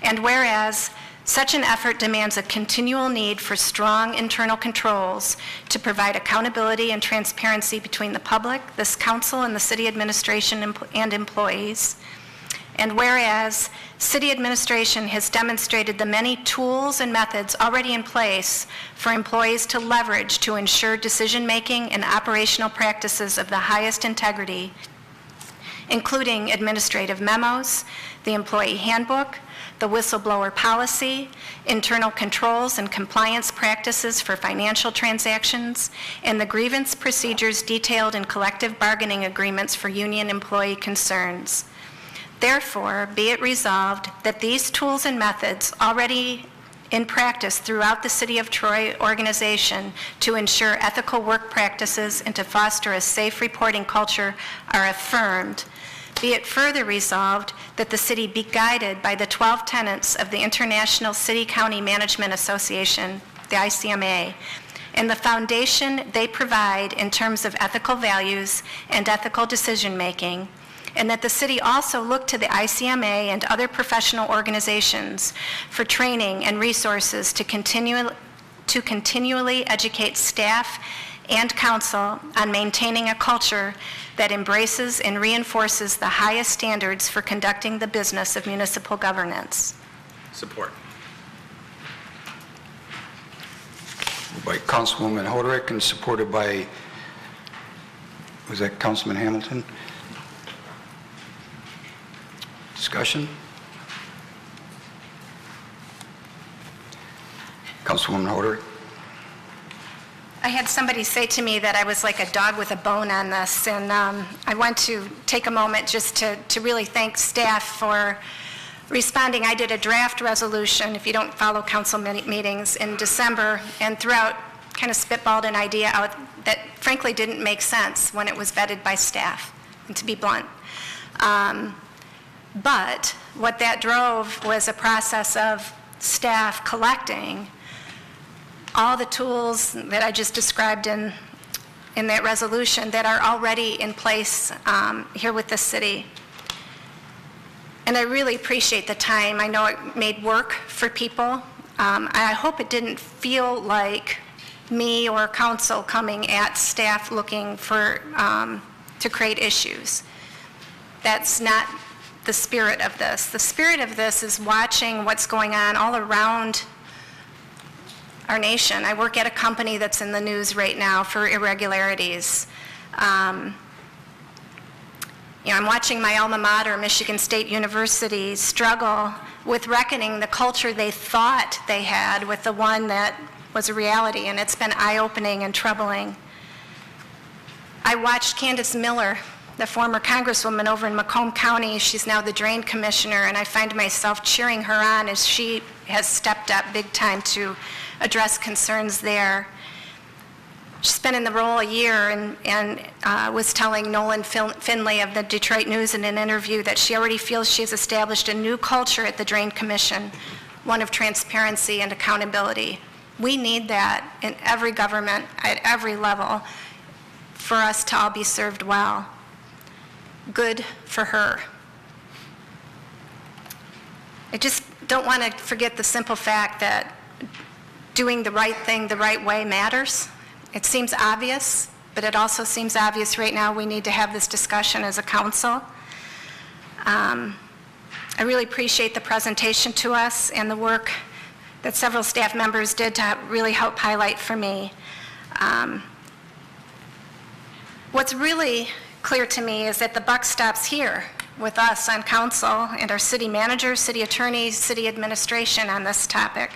And whereas such an effort demands a continual need for strong internal controls to provide accountability and transparency between the public, this council, and the city administration and employees. And whereas city administration has demonstrated the many tools and methods already in place for employees to leverage to ensure decision-making and operational practices of the highest integrity, including administrative memos, the employee handbook, the whistleblower policy, internal controls and compliance practices for financial transactions, and the grievance procedures detailed in collective bargaining agreements for union employee concerns. Therefore, be it resolved that these tools and methods already in practice throughout the City of Troy organization to ensure ethical work practices and to foster a safe reporting culture are affirmed. Be it further resolved that the city be guided by the 12 tenets of the International City-County Management Association, the ICMA, and the foundation they provide in terms of ethical values and ethical decision-making, and that the city also look to the ICMA and other professional organizations for training and resources to continually educate staff and council on maintaining a culture that embraces and reinforces the highest standards for conducting the business of municipal governance. Support. Moved by Councilwoman Hoderick and supported by, was that Councilman Hamilton? Discussion? Councilwoman Hoderick. I had somebody say to me that I was like a dog with a bone on this, and I want to take a moment just to really thank staff for responding. I did a draft resolution, if you don't follow council meetings, in December, and throughout kind of spitballed an idea out that frankly didn't make sense when it was vetted by staff, and to be blunt. But what that drove was a process of staff collecting all the tools that I just described in that resolution that are already in place here with the city. And I really appreciate the time. I know it made work for people. I hope it didn't feel like me or council coming at staff looking for to create issues. That's not the spirit of this. The spirit of this is watching what's going on all around our nation. I work at a company that's in the news right now for irregularities. I'm watching my alma mater, Michigan State University, struggle with reckoning the culture they thought they had with the one that was a reality, and it's been eye-opening and troubling. I watched Candace Miller the former congresswoman over in Macomb County. She's now the drain commissioner, and I find myself cheering her on as she has stepped up big time to address concerns there. She's been in the role a year and was telling Nolan Finley of the Detroit News in an interview that she already feels she has established a new culture at the Drain Commission, one of transparency and accountability. We need that in every government at every level for us to all be served well. Good for her. I just don't want to forget the simple fact that doing the right thing the right way matters. It seems obvious, but it also seems obvious right now we need to have this discussion as a council. I really appreciate the presentation to us and the work that several staff members did to really help highlight for me. What's really clear to me is that the buck stops here with us on council and our city manager, city attorney, city administration on this topic.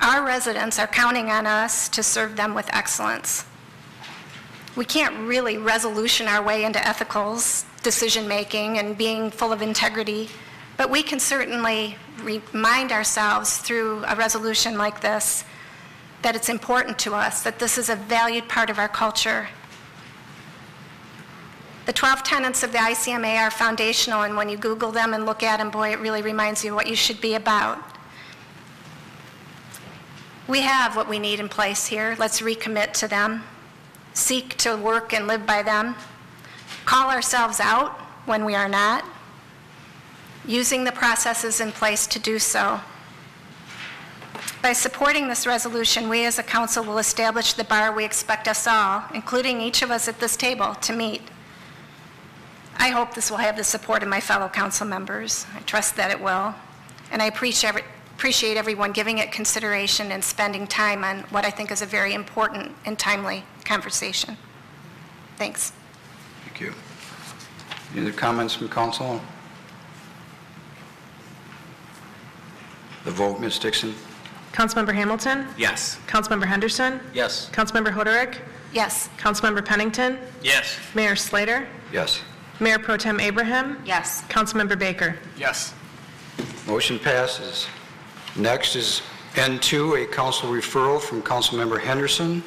Our residents are counting on us to serve them with excellence. We can't really resolution our way into ethicals, decision-making, and being full of integrity, but we can certainly remind ourselves through a resolution like this that it's important to us, that this is a valued part of our culture. The 12 tenets of the ICMA are foundational, and when you Google them and look at them, boy, it really reminds you what you should be about. We have what we need in place here. Let's recommit to them, seek to work and live by them, call ourselves out when we are not, using the processes in place to do so. By supporting this resolution, we as a council will establish the bar we expect us all, including each of us at this table, to meet. I hope this will have the support of my fellow council members. I trust that it will. And I appreciate everyone giving it consideration and spending time on what I think is a very important and timely conversation. Thanks. Thank you. Any other comments from council? The vote, Ms. Dixon? Councilmember Hamilton? Yes. Councilmember Henderson? Yes. Councilmember Hoderick? Yes. Councilmember Pennington? Yes. Mayor Slater? Yes. Mayor Pro Tem Abraham? Yes. Councilmember Baker? Yes. Motion passes. Next is N2, a council referral from Councilmember Henderson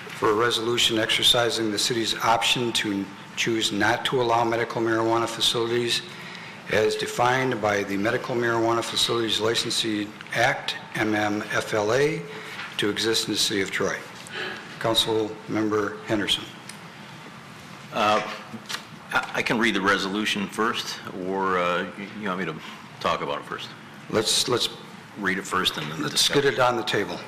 for a resolution exercising the city's option to choose not to allow medical marijuana facilities as defined by the Medical Marijuana Facilities Licensing Act, MMFLA, to exist in the city of Troy. Councilmember Henderson. I can read the resolution first, or you want me to talk about it first? Let's read it first and then Let's discuss. get it on the table.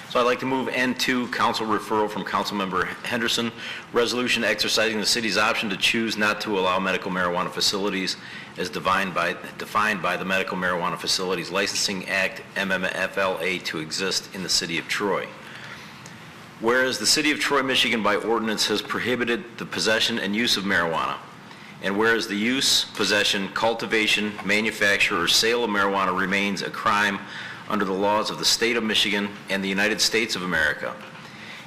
So I'd like to move N2, council referral from Councilmember Henderson, resolution exercising the city's option to choose not to allow medical marijuana facilities as defined by the Medical Marijuana Facilities Licensing Act, MMFLA, to exist in the city of Troy. Whereas the city of Troy, Michigan, by ordinance has prohibited the possession and use of marijuana, and whereas the use, possession, cultivation, manufacture, or sale of marijuana remains a crime under the laws of the state of Michigan and the United States of America,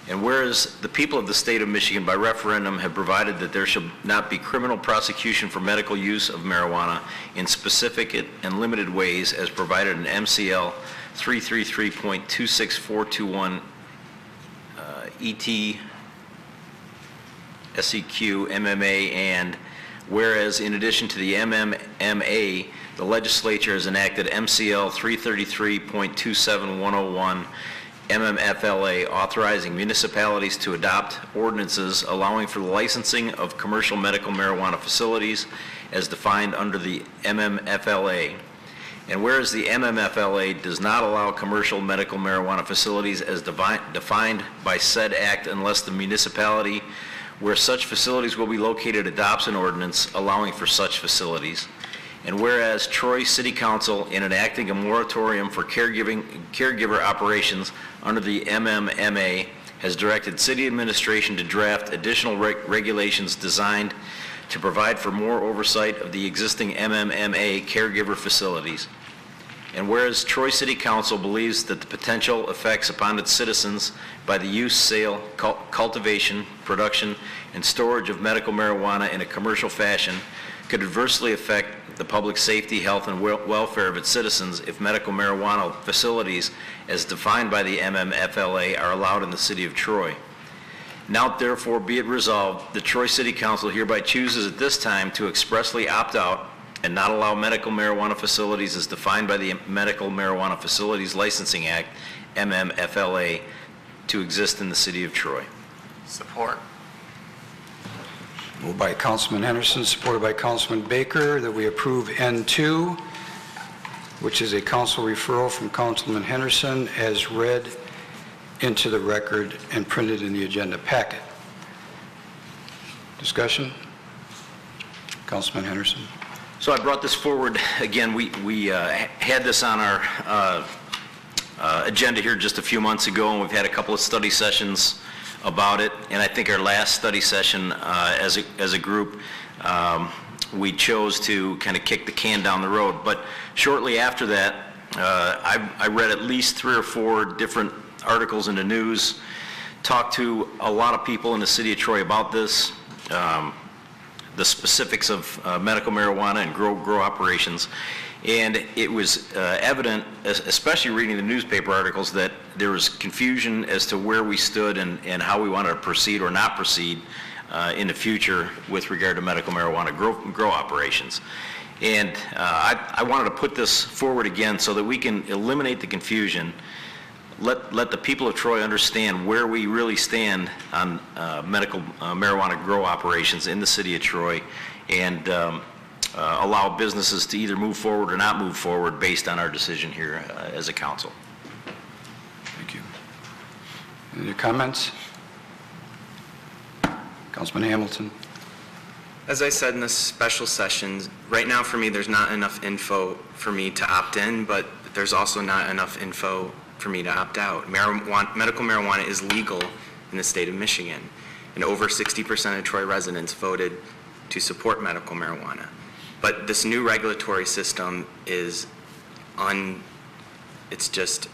and whereas the people of the state of Michigan by referendum have provided that there shall not be criminal prosecution for medical use of marijuana in specific and limited ways as provided in MCL 333.26421 ET SEQ MMA, and whereas in addition to the MMMA, the legislature has enacted MCL 333.27101 MMFLA, authorizing municipalities to adopt ordinances allowing for the licensing of commercial medical marijuana facilities as defined under the MMFLA. And whereas the MMFLA does not allow commercial medical marijuana facilities as defined by said act unless the municipality where such facilities will be located adopts an ordinance allowing for such facilities. And whereas Troy City Council, in enacting a moratorium for caregiver operations under the MMMA, has directed city administration to draft additional regulations designed to provide for more oversight of the existing MMMA caregiver facilities. And whereas Troy City Council believes that the potential effects upon its citizens by the use, sale, cultivation, production, and storage of medical marijuana in a commercial fashion could adversely affect the public safety, health, and welfare of its citizens if medical marijuana facilities as defined by the MMFLA are allowed in the city of Troy. Now therefore be it resolved, the Troy City Council hereby chooses at this time to expressly opt out and not allow medical marijuana facilities as defined by the Medical Marijuana Facilities Licensing Act, MMFLA, to exist in the city of Troy. Support. Moved by Councilman Henderson, supported by Councilman Baker, that we approve N2, which is a council referral from Councilman Henderson as read into the record and printed in the agenda packet. Discussion? Councilman Henderson. So I brought this forward, again, we had this on our agenda here just a few months ago, and we've had a couple of study sessions about it, and I think our last study session as a group, we chose to kind of kick the can down the road. But shortly after that, I read at least 3 or 4 different articles in the news, talked to a lot of people in the city of Troy about this, the specifics of medical marijuana and grow operations. And it was evident, especially reading the newspaper articles, that there was confusion as to where we stood and how we wanted to proceed or not proceed in the future with regard to medical marijuana grow operations. And I wanted to put this forward again so that we can eliminate the confusion, let the people of Troy understand where we really stand on medical marijuana grow operations in the city of Troy, and allow businesses to either move forward or not move forward based on our decision here as a council. Thank you. Any comments? Councilman Hamilton. As I said in the special sessions, right now for me there's not enough info for me to opt in, but there's also not enough info for me to opt out. Medical marijuana is legal in the state of Michigan, and over 60% of Troy residents voted to support medical marijuana. But this new regulatory system is it's just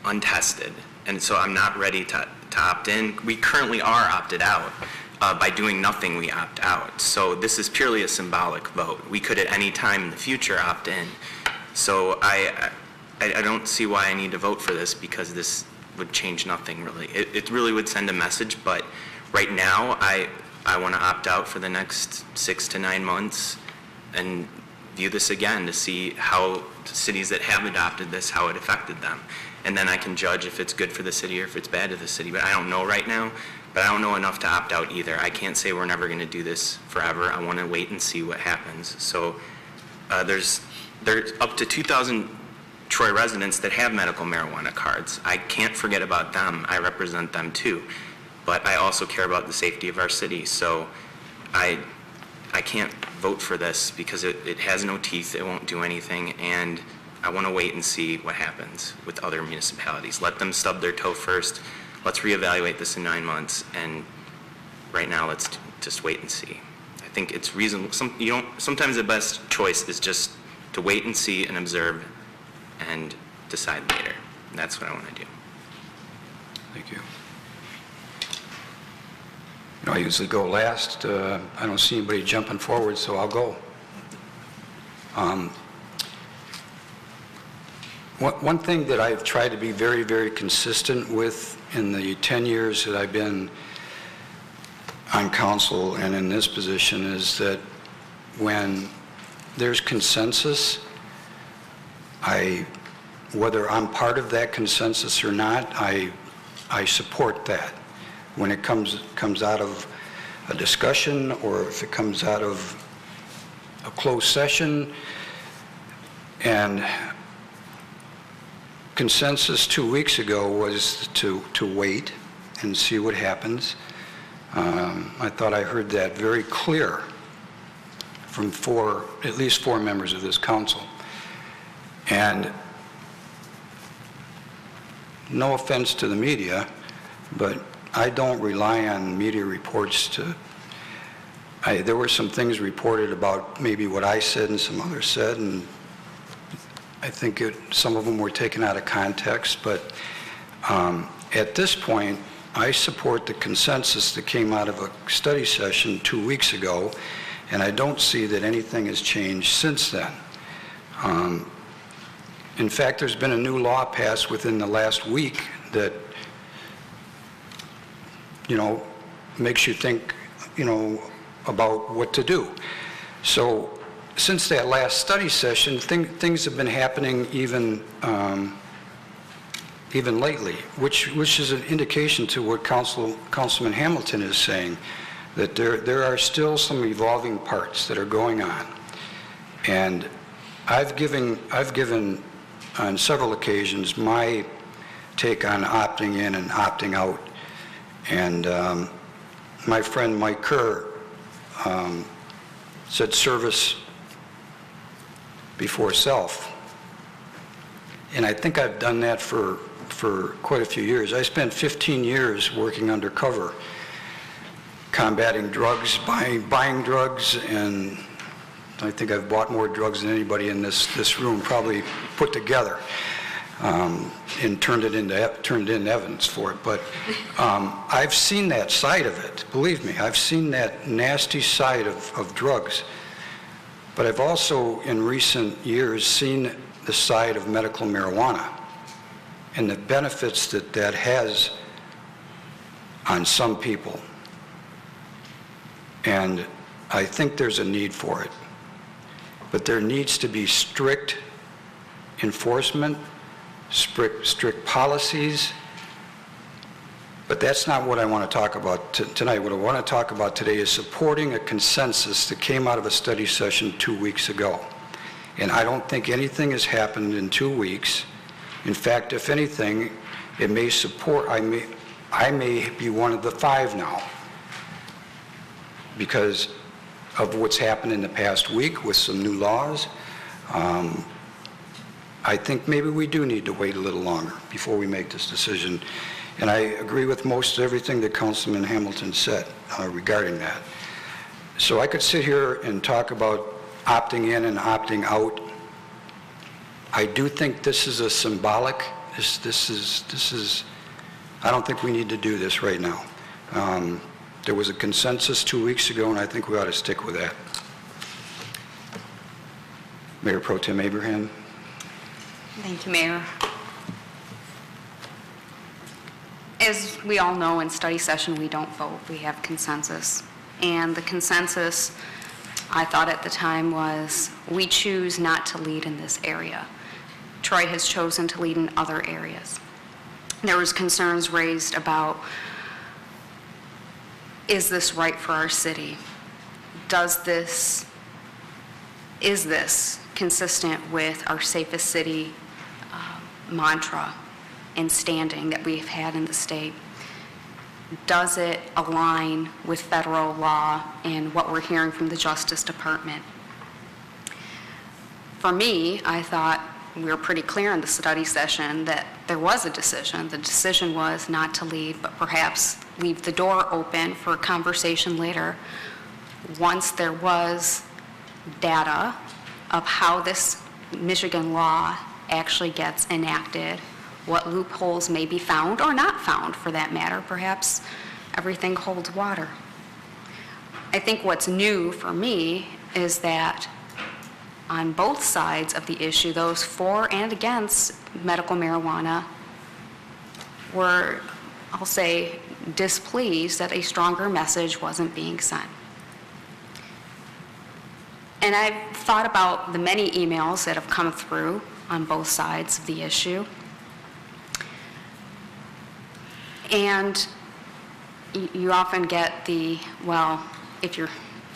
untested, and so I'm not ready to opt in. We currently are opted out. By doing nothing, we opt out. So this is purely a symbolic vote. We could at any time in the future opt in. So I don't see why I need to vote for this, because this would change nothing really. It really would send a message, but right now I want to opt out for the next 6 to 9 months and view this again to see how cities that have adopted this, how it affected them. And then I can judge if it's good for the city or if it's bad to the city. But I don't know right now, but I don't know enough to opt out either. I can't say we're never going to do this forever. I want to wait and see what happens. So there's up to 2,000 Troy residents that have medical marijuana cards. I can't forget about them. I represent them too. But I also care about the safety of our city. So I can't vote for this because it has no teeth. It won't do anything. And I want to wait and see what happens with other municipalities. Let them stub their toe first. Let's reevaluate this in 9 months. And right now, let's just wait and see. I think it's reasonable. Sometimes the best choice is just to wait and see and observe and decide later. And that's what I want to do. Thank you. I usually go last. I don't see anybody jumping forward, so I'll go. One thing that I've tried to be very, very consistent with in the 10 years that I've been on council and in this position is that when there's consensus, whether I'm part of that consensus or not, I support that. When it comes out of a discussion or if it comes out of a closed session, and consensus 2 weeks ago was to wait and see what happens. I thought I heard that very clear from at least four members of this council. And no offense to the media, but I don't rely on media reports there were some things reported about maybe what I said and some others said, and I think some of them were taken out of context, but at this point, I support the consensus that came out of a study session 2 weeks ago, and I don't see that anything has changed since then. In fact, there's been a new law passed within the last week that, makes you think, about what to do. So since that last study session, things have been happening even lately, which is an indication to what Councilman Hamilton is saying, that there are still some evolving parts that are going on. And I've given on several occasions my take on opting in and opting out. And my friend Mike Kerr said service before self. And I think I've done that for quite a few years. I spent 15 years working undercover, combating drugs, buying drugs, and I think I've bought more drugs than anybody in this room probably put together, and turned in evidence for it. But I've seen that side of it. Believe me, I've seen that nasty side of drugs. But I've also, in recent years, seen the side of medical marijuana and the benefits that has on some people. And I think there's a need for it. But there needs to be strict enforcement, strict policies. But that's not what I want to talk about tonight. What I want to talk about today is supporting a consensus that came out of a study session 2 weeks ago. And I don't think anything has happened in 2 weeks. In fact, if anything, it may support, I may be one of the 5 now because of what's happened in the past week with some new laws. I think maybe we do need to wait a little longer before we make this decision. And I agree with most everything that Councilman Hamilton said regarding that. So I could sit here and talk about opting in and opting out. I do think this is a symbolic, this is, I don't think we need to do this right now. There was a consensus 2 weeks ago, and I think we ought to stick with that. Mayor Pro Tem Abraham. Thank you, Mayor. As we all know, in study session, we don't vote. We have consensus. And the consensus, I thought at the time, was we choose not to lead in this area. Troy has chosen to lead in other areas. There was concerns raised about, is this right for our city? Is this consistent with our safest city mantra and standing that we've had in the state? Does it align with federal law and what we're hearing from the Justice Department? For me, I thought we were pretty clear in the study session that there was a decision. The decision was not to lead, but perhaps leave the door open for a conversation later once there was data of how this Michigan law actually gets enacted, what loopholes may be found or not found for that matter. Perhaps everything holds water. I think what's new for me is that on both sides of the issue, those for and against medical marijuana were, I'll say, displeased that a stronger message wasn't being sent. And I've thought about the many emails that have come through on both sides of the issue. And you often get the, well, if you're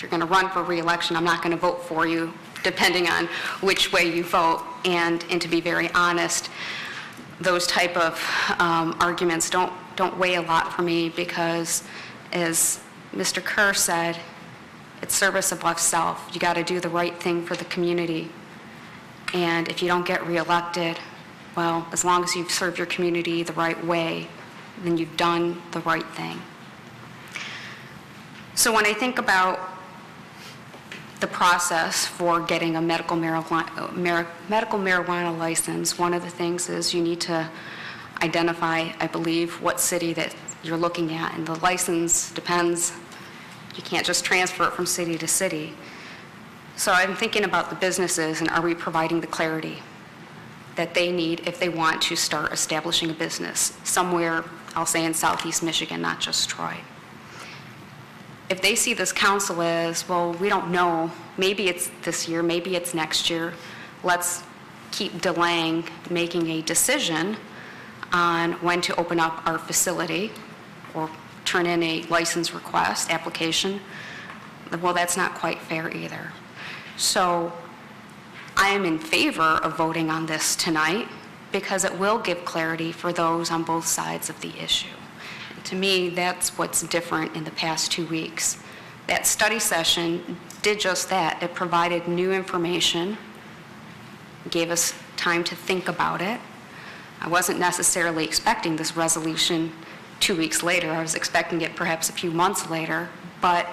going to run for re-election, I'm not going to vote for you, depending on which way you vote. And to be very honest, those type of arguments don't weigh a lot for me because, as Mr. Kerr said, it's service above self. You got to do the right thing for the community. And if you don't get reelected, well, as long as you've served your community the right way, then you've done the right thing. So when I think about the process for getting a medical marijuana license, one of the things is you need to identify, I believe, what city that you're looking at, and the license depends. You can't just transfer it from city to city. So I'm thinking about the businesses, and are we providing the clarity that they need if they want to start establishing a business somewhere, I'll say in Southeast Michigan, not just Troy. If they see this council as, well, we don't know, maybe it's this year, maybe it's next year, let's keep delaying making a decision on when to open up our facility or turn in a license request application, well, that's not quite fair either. So I am in favor of voting on this tonight because it will give clarity for those on both sides of the issue. And to me, that's what's different in the past 2 weeks. That study session did just that. It provided new information, gave us time to think about it. I wasn't necessarily expecting this resolution 2 weeks later. I was expecting it perhaps a few months later, but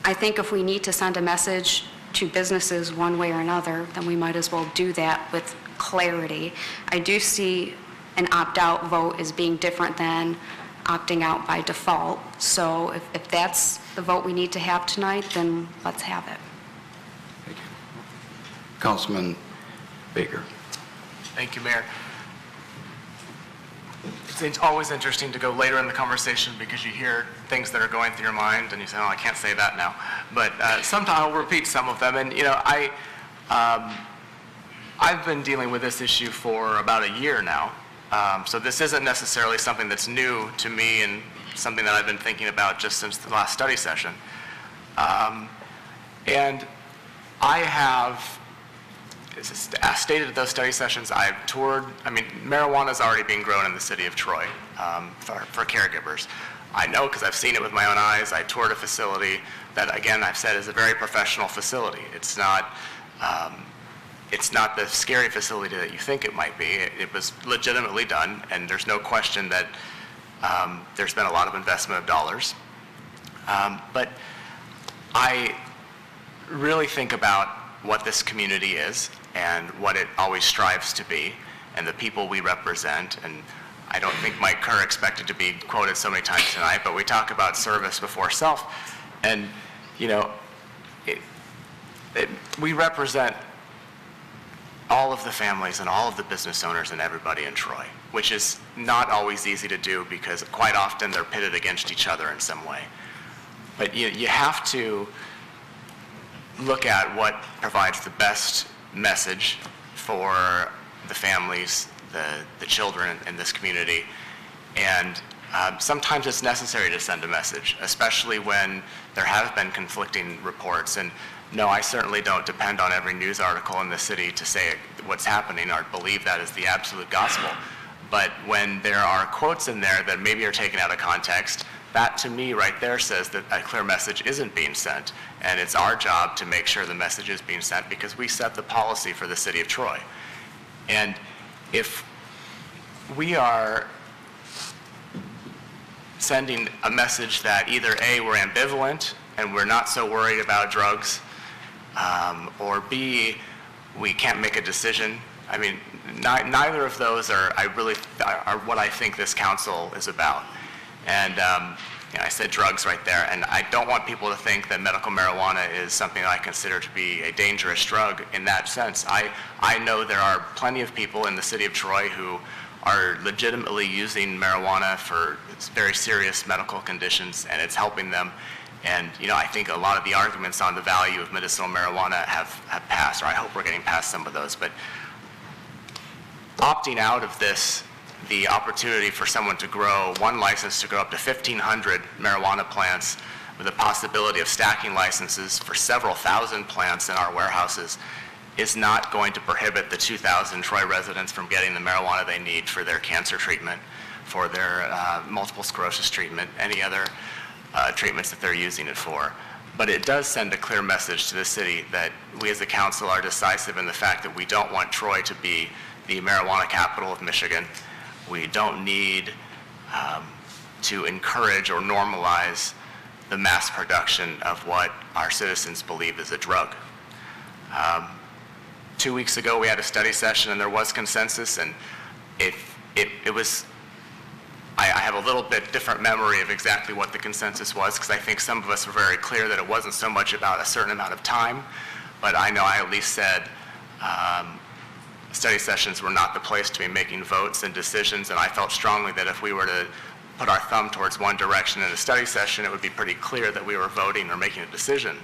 I think if we need to send a message to businesses one way or another, then we might as well do that with clarity. I do see an opt-out vote as being different than opting out by default. So if that's the vote we need to have tonight, then let's have it. Councilman Baker. Thank you, Mayor. It's always interesting to go later in the conversation because you hear things that are going through your mind and you say, oh, I can't say that now. But sometimes I'll repeat some of them. And, you know, I've been dealing with this issue for about a year now. So this isn't necessarily something that's new to me and something that I've been thinking about just since the last study session. And I have stated at those study sessions, I've toured, marijuana is already being grown in the city of Troy for caregivers. I know because I've seen it with my own eyes. I toured a facility that, again, I've said is a very professional facility. It's not the scary facility that you think it might be. It was legitimately done, and there's no question that there's been a lot of investment of dollars. But I really think about what this community is and what it always strives to be and the people we represent. And I don't think Mike Kerr expected to be quoted so many times tonight, but we talk about service before self. And, you know, we represent all of the families and all of the business owners and everybody in Troy, which is not always easy to do because quite often they're pitted against each other in some way. But you have to look at what provides the best message for the families, the children in this community. And sometimes it's necessary to send a message, especially when there have been conflicting reports. And no, I certainly don't depend on every news article in the city to say what's happening or believe that is the absolute gospel. But when there are quotes in there that maybe are taken out of context, that to me right there says that a clear message isn't being sent. And it's our job to make sure the message is being sent because we set the policy for the city of Troy. And if we are sending a message that either A, we're ambivalent and we're not so worried about drugs, or B, we can't make a decision. Neither of those are what I think this council is about. And I said drugs right there, and I don't want people to think that medical marijuana is something that I consider to be a dangerous drug in that sense. I know there are plenty of people in the city of Troy who are legitimately using marijuana for very serious medical conditions, and it's helping them. And, I think a lot of the arguments on the value of medicinal marijuana have passed, or I hope we're getting past some of those. But opting out of this, the opportunity for someone to grow, one license to grow up to 1,500 marijuana plants with the possibility of stacking licenses for several thousand plants in our warehouses is not going to prohibit the 2,000 Troy residents from getting the marijuana they need for their cancer treatment, for their multiple sclerosis treatment, any other treatments that they're using it for. But it does send a clear message to the city that we as a council are decisive in the fact that we don't want Troy to be the marijuana capital of Michigan. We don't need to encourage or normalize the mass production of what our citizens believe is a drug. 2 weeks ago, we had a study session, and there was consensus, and it was, I have a little bit different memory of exactly what the consensus was, because I think some of us were very clear that it wasn't so much about a certain amount of time, but I know I at least said study sessions were not the place to be making votes and decisions, and I felt strongly that if we were to put our thumb towards one direction in a study session, it would be pretty clear that we were voting or making a decision.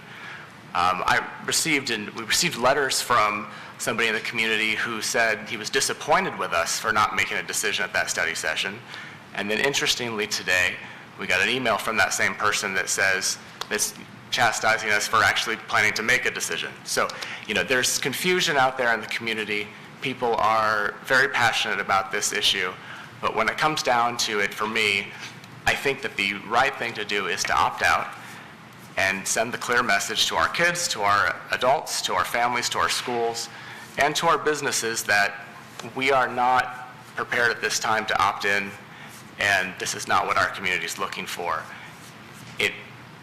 We received letters from somebody in the community who said he was disappointed with us for not making a decision at that study session. And then interestingly today, we got an email from that same person that says, that's chastising us for actually planning to make a decision. So, there's confusion out there in the community. People are very passionate about this issue. But when it comes down to it, for me, I think that the right thing to do is to opt out and send the clear message to our kids, to our adults, to our families, to our schools, and to our businesses that we are not prepared at this time to opt in, and this is not what our community is looking for. It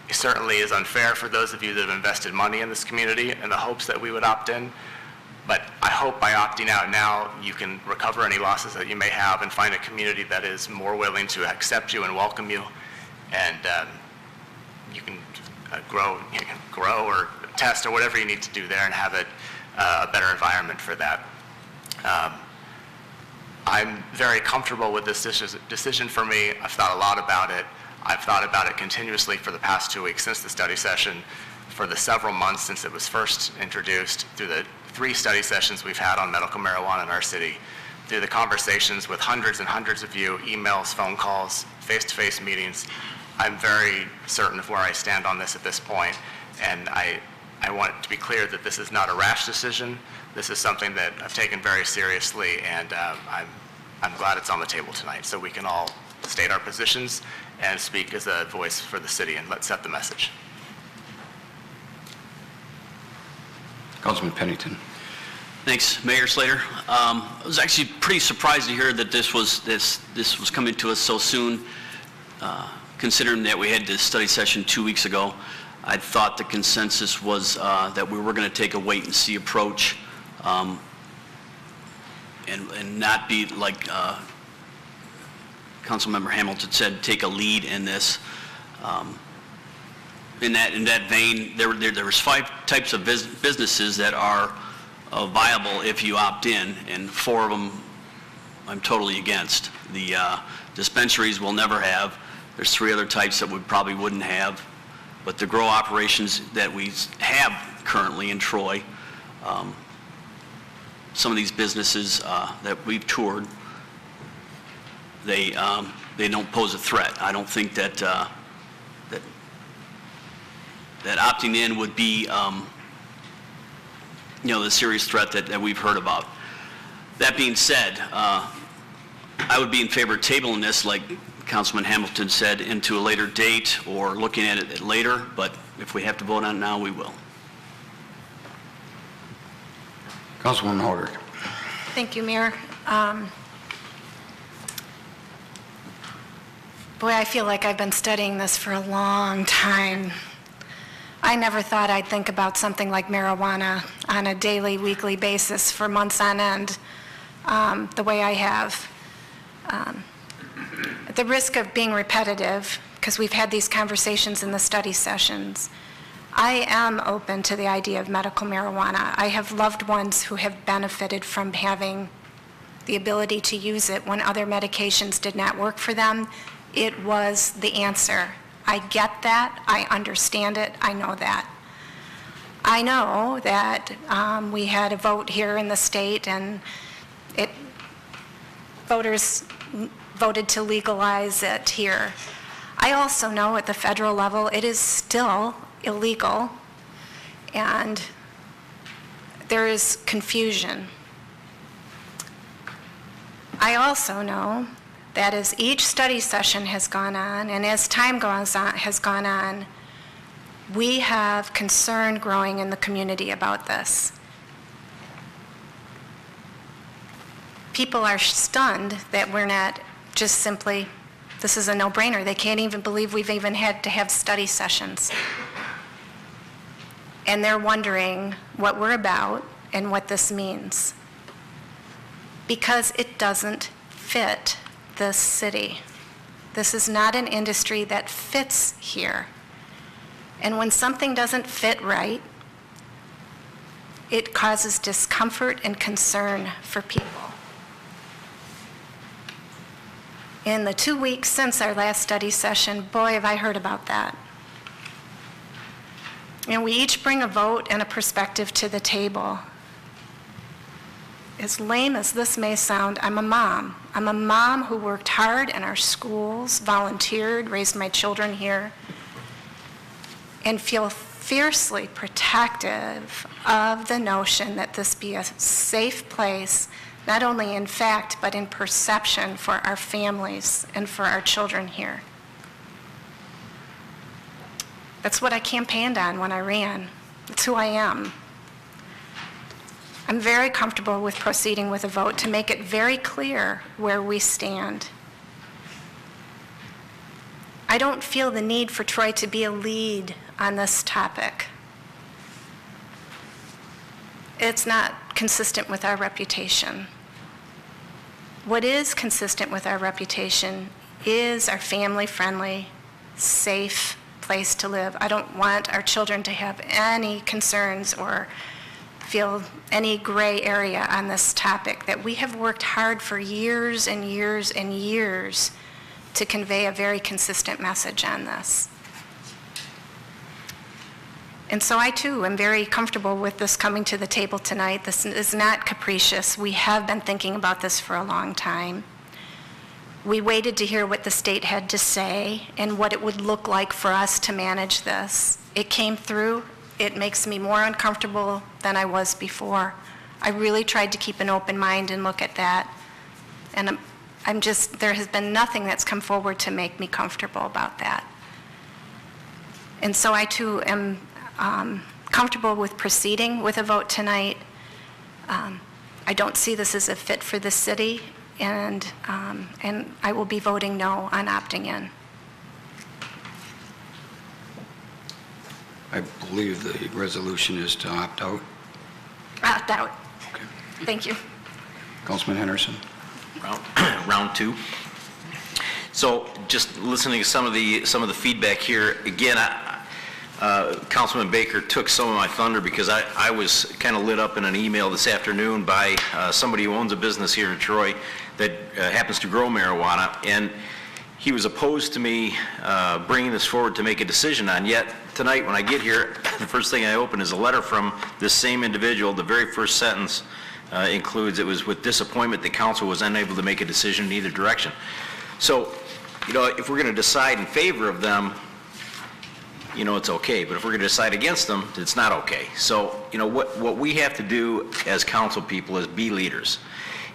certainly is unfair for those of you that have invested money in this community in the hopes that we would opt in, but I hope by opting out now you can recover any losses that you may have and find a community that is more willing to accept you and welcome you, and you can grow or test or whatever you need to do there and have a better environment for that. I'm very comfortable with this decision for me. I've thought a lot about it. I've thought about it continuously for the past 2 weeks since the study session, for the several months since it was first introduced, through the 3 study sessions we've had on medical marijuana in our city, through the conversations with hundreds and hundreds of you, emails, phone calls, face-to-face meetings. I'm very certain of where I stand on this at this point, and I want it to be clear that this is not a rash decision. This is something that I've taken very seriously, and I'm glad it's on the table tonight, so we can all state our positions and speak as a voice for the city, and let's set the message. Councilman Pennington. Thanks, Mayor Slater. I was actually pretty surprised to hear that this was coming to us so soon, considering that we had this study session 2 weeks ago. I thought the consensus was that we were going to take a wait-and-see approach and not be like Councilmember Hamilton said, take a lead in this. In that vein, there was 5 types of businesses that are viable if you opt in, and 4 of them I'm totally against. The dispensaries will never have. There's 3 other types that we probably wouldn't have. But the grow operations that we have currently in Troy, some of these businesses that we've toured, they don't pose a threat. I don't think that that opting in would be the serious threat that we've heard about. That being said, I would be in favor of tabling this, like Councilman Hamilton said, into a later date or looking at it later, but if we have to vote on it now, we will. Councilwoman Hodder. Thank you, Mayor. Boy, I feel like I've been studying this for a long time. I never thought I'd think about something like marijuana on a daily, weekly basis for months on end, the way I have. At the risk of being repetitive, because we've had these conversations in the study sessions, I am open to the idea of medical marijuana. I have loved ones who have benefited from having the ability to use it when other medications did not work for them. It was the answer. I get that. I understand it. I know that. I know that we had a vote here in the state, and voters voted to legalize it here. I also know at the federal level it is still illegal, and there is confusion. I also know that as each study session has gone on and as time has gone on, we have concern growing in the community about this. People are stunned that we're not just simply This is a no-brainer. They can't even believe we've even had to have study sessions. And they're wondering what we're about and what this means. Because it doesn't fit this city. This is not an industry that fits here. And when something doesn't fit right, it causes discomfort and concern for people. In the 2 weeks since our last study session, boy, have I heard about that. And we each bring a vote and a perspective to the table. As lame as this may sound, I'm a mom. I'm a mom who worked hard in our schools, volunteered, raised my children here, and feel fiercely protective of the notion that this be a safe place, not only in fact, but in perception for our families and for our children here. That's what I campaigned on when I ran. That's who I am. I'm very comfortable with proceeding with a vote to make it very clear where we stand. I don't feel the need for Troy to be a lead on this topic. It's not consistent with our reputation. What is consistent with our reputation is our family-friendly, safe place to live. I don't want our children to have any concerns or feel any gray area on this topic, that we have worked hard for years and years and years to convey a very consistent message on this. And so I too am very comfortable with this coming to the table tonight. This is not capricious. We have been thinking about this for a long time. We waited to hear what the state had to say and what it would look like for us to manage this. It came through. It makes me more uncomfortable than I was before. I really tried to keep an open mind and look at that. And there has been nothing that's come forward to make me comfortable about that. And so I too am comfortable with proceeding with a vote tonight. I don't see this as a fit for the city, and I will be voting no on opting in. I believe the resolution is to opt out. Opt out. Okay. Thank you. Councilman Henderson. Round two. So just listening to some of the feedback here, again, Councilman Baker took some of my thunder because I was kind of lit up in an email this afternoon by somebody who owns a business here in Troy that happens to grow marijuana, and he was opposed to me bringing this forward to make a decision on. Yet tonight when I get here, the first thing I open is a letter from this same individual. The very first sentence includes, "It was with disappointment that council was unable to make a decision in either direction." So, if we're going to decide in favor of them, it's okay. But if we're going to decide against them, it's not okay. So, what we have to do as council people is be leaders.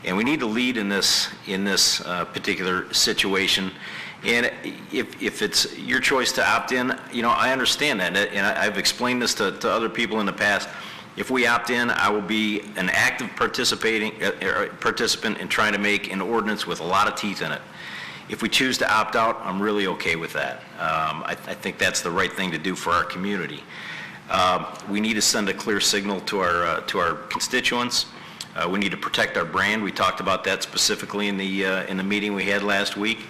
And we need to lead in this particular situation. And if it's your choice to opt in, I understand that. And I've explained this to other people in the past. If we opt in, I will be an active participant in trying to make an ordinance with a lot of teeth in it. If we choose to opt out, I'm really okay with that. I think that's the right thing to do for our community. We need to send a clear signal to our constituents. We need to protect our brand. We talked about that specifically in the meeting we had last week.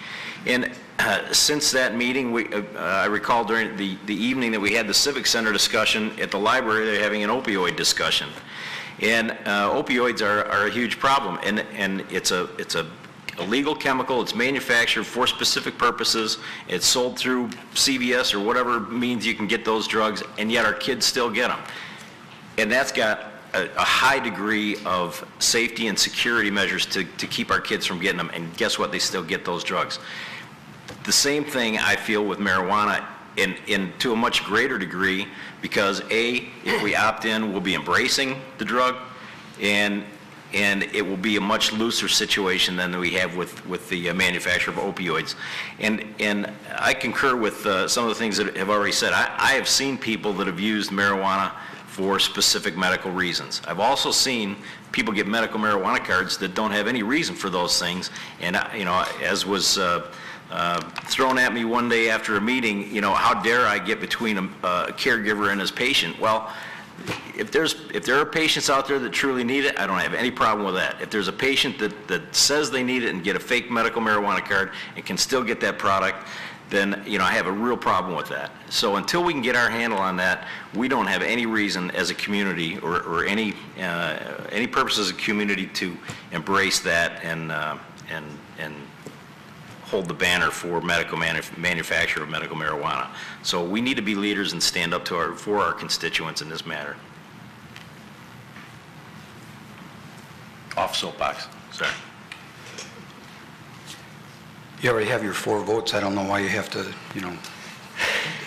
And since that meeting, I recall during the evening that we had the Civic Center discussion at the library, they're having an opioid discussion. And opioids are a huge problem. And it's a illegal chemical. It's manufactured for specific purposes. It's sold through CVS or whatever means you can get those drugs, and yet our kids still get them. And that's got a high degree of safety and security measures to keep our kids from getting them, and guess what? They still get those drugs. The same thing I feel with marijuana, in to a much greater degree, because if we opt in, we'll be embracing the drug, and it will be a much looser situation than we have with the manufacture of opioids. And I concur with some of the things that have already said. I have seen people that have used marijuana for specific medical reasons. I've also seen people get medical marijuana cards that don't have any reason for those things. And as was thrown at me one day after a meeting, you know, how dare I get between a caregiver and his patient? Well, if there are patients out there that truly need it, I don't have any problem with that. If there's a patient that says they need it and get a fake medical marijuana card and can still get that product, then, you know, I have a real problem with that. So until we can get our handle on that, we don't have any reason as a community or any purpose as a community to embrace that and hold the banner for medical manufacture of medical marijuana. So we need to be leaders and stand up to for our constituents in this matter. Off soapbox, sorry. You already have your 4 votes. I don't know why you have to, you know,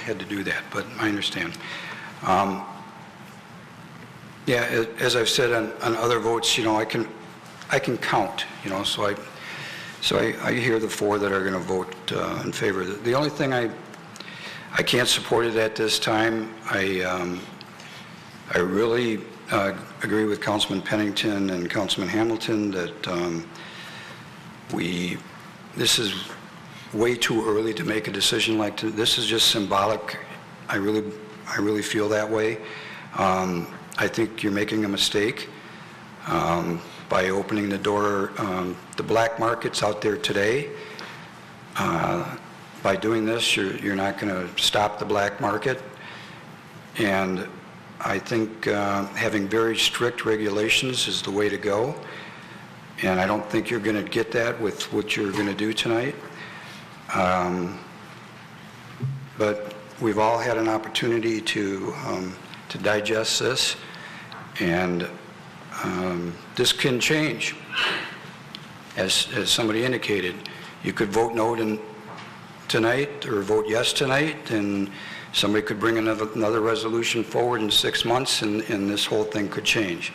had to do that, but I understand. Yeah, as I've said on other votes, you know, I can count, you know, so I hear the 4 that are going to vote in favor. The only thing I can't support it at this time. I really agree with Councilman Pennington and Councilman Hamilton that this is way too early to make a decision like this. This is just symbolic. I really feel that way. I think you're making a mistake by opening the door. The black market's out there today. By doing this, you're not going to stop the black market. And I think having very strict regulations is the way to go. And I don't think you're going to get that with what you're going to do tonight. But we've all had an opportunity to digest this, and this can change. As somebody indicated, you could vote no tonight or vote yes tonight, and somebody could bring another resolution forward in 6 months, and this whole thing could change.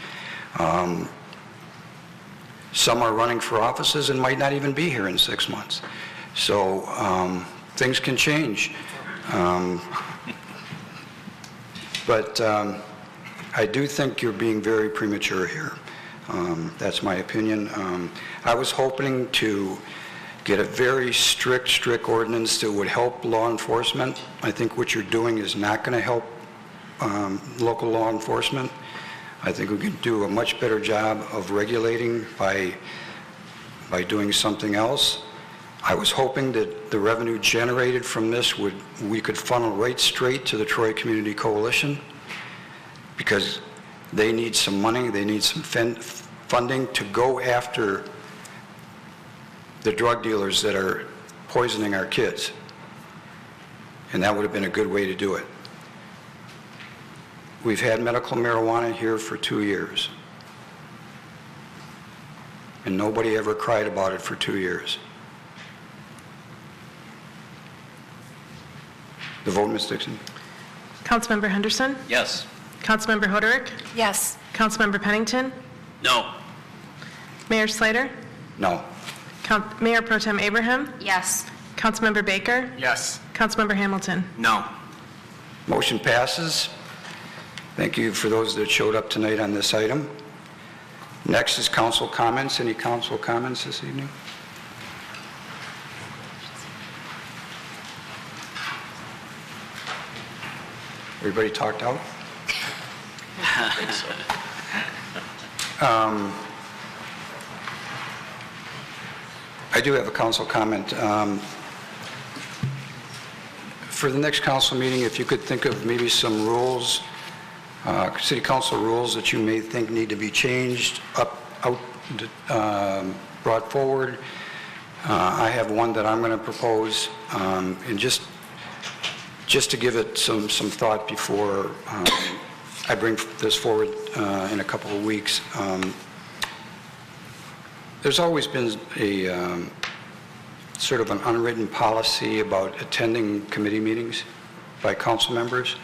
Some are running for offices and might not even be here in 6 months. So things can change. But I do think you're being very premature here. That's my opinion. I was hoping to get a very strict ordinance that would help law enforcement. I think what you're doing is not going to help local law enforcement. I think we can do a much better job of regulating by doing something else. I was hoping that the revenue generated from this we could funnel right straight to the Troy Community Coalition, because they need some money, they need some funding to go after the drug dealers that are poisoning our kids. And that would have been a good way to do it. We've had medical marijuana here for 2 years. And nobody ever cried about it for 2 years. The vote, Ms. Dixon? Councilmember Henderson? Yes. Councilmember Hoderick? Yes. Councilmember Pennington? No. Mayor Slater? No. Mayor Pro Tem Abraham? Yes. Councilmember Baker? Yes. Councilmember Hamilton? No. Motion passes. Thank you for those that showed up tonight on this item. Next is council comments. Any council comments this evening? Everybody talked out? I think so. I do have a council comment. For the next council meeting, if you could think of maybe some rules, city council rules that you may think need to be changed, brought forward. I have one that I'm going to propose, and just to give it some thought before I bring this forward in a couple of weeks. There's always been a sort of an unwritten policy about attending committee meetings by council members,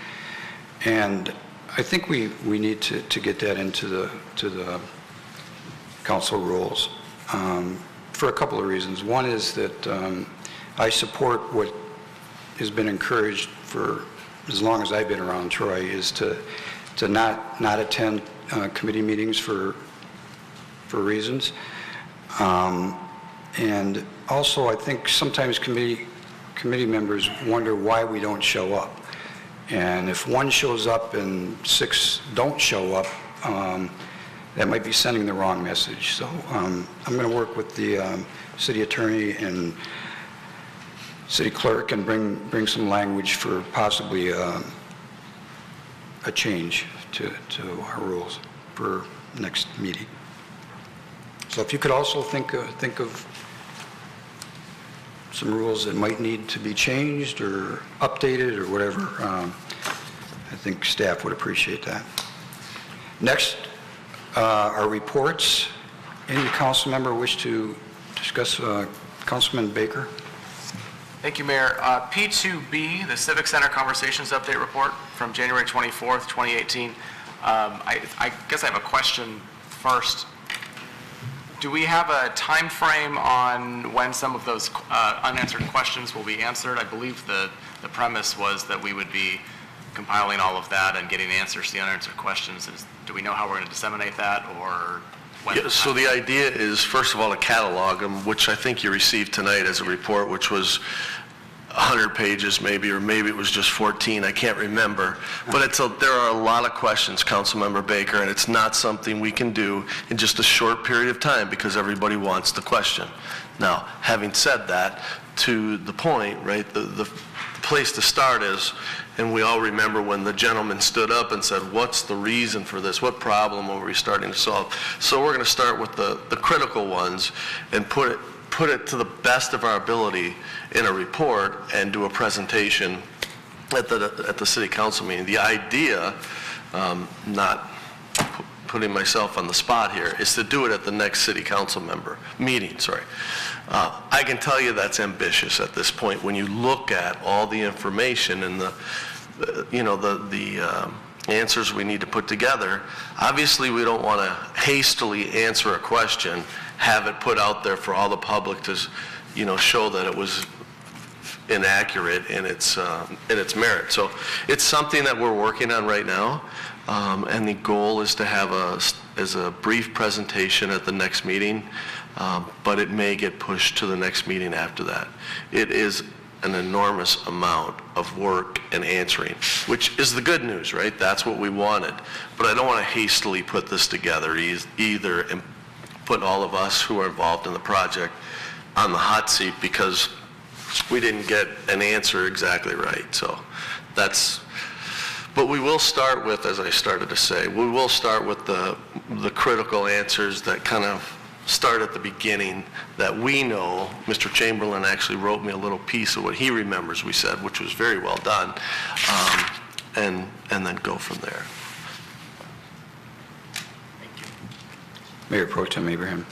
and I think we need to get that into the council rules for a couple of reasons. One is that I support what has been encouraged for as long as I've been around Troy, is to not attend committee meetings for reasons. And Also, I think sometimes committee members wonder why we don't show up. And if one shows up and 6 don't show up, that might be sending the wrong message. So I'm going to work with the city attorney and city clerk and bring some language for possibly a change to our rules for next meeting. So if you could also think of some rules that might need to be changed or updated or whatever, I think staff would appreciate that. Next, our reports. Any council member wish to discuss? Councilman Baker? Thank you, Mayor. P2B, the Civic Center Conversations Update Report from January 24th, 2018. I guess I have a question first. Do we have a time frame on when some of those unanswered questions will be answered? I believe the premise was that we would be compiling all of that and getting answers to the unanswered questions. Do we know how we're going to disseminate that, or when? Yeah, so the idea is, first of all, to catalog them, which I think you received tonight as a report, which was 100 pages maybe, or maybe it was just 14, I can't remember. But there are a lot of questions, Councilmember Baker, and it's not something we can do in just a short period of time because everybody wants the question. Now, having said that, to the point, right, the place to start is, and we all remember when the gentleman stood up and said, what's the reason for this? What problem are we starting to solve? So we're going to start with the critical ones and put it to the best of our ability in a report and do a presentation at the city council meeting. The idea, not putting myself on the spot here, is to do it at the next city council member meeting, sorry. I can tell you that's ambitious at this point when you look at all the information and the answers we need to put together. Obviously, we don't want to hastily answer a question, have it put out there for all the public to, show that it was inaccurate in its merit. So it's something that we're working on right now, and the goal is to have a brief presentation at the next meeting, but it may get pushed to the next meeting after that. It is an enormous amount of work and answering, which is the good news, right? That's what we wanted. But I don't want to hastily put this together either and put all of us who are involved in the project on the hot seat because we didn't get an answer exactly right. So but we will start with, as I started to say, we will start with the critical answers that kind of start at the beginning that we know. Mr. Chamberlain actually wrote me a little piece of what he remembers we said, which was very well done, and then go from there. Mayor Pro Tem Abraham.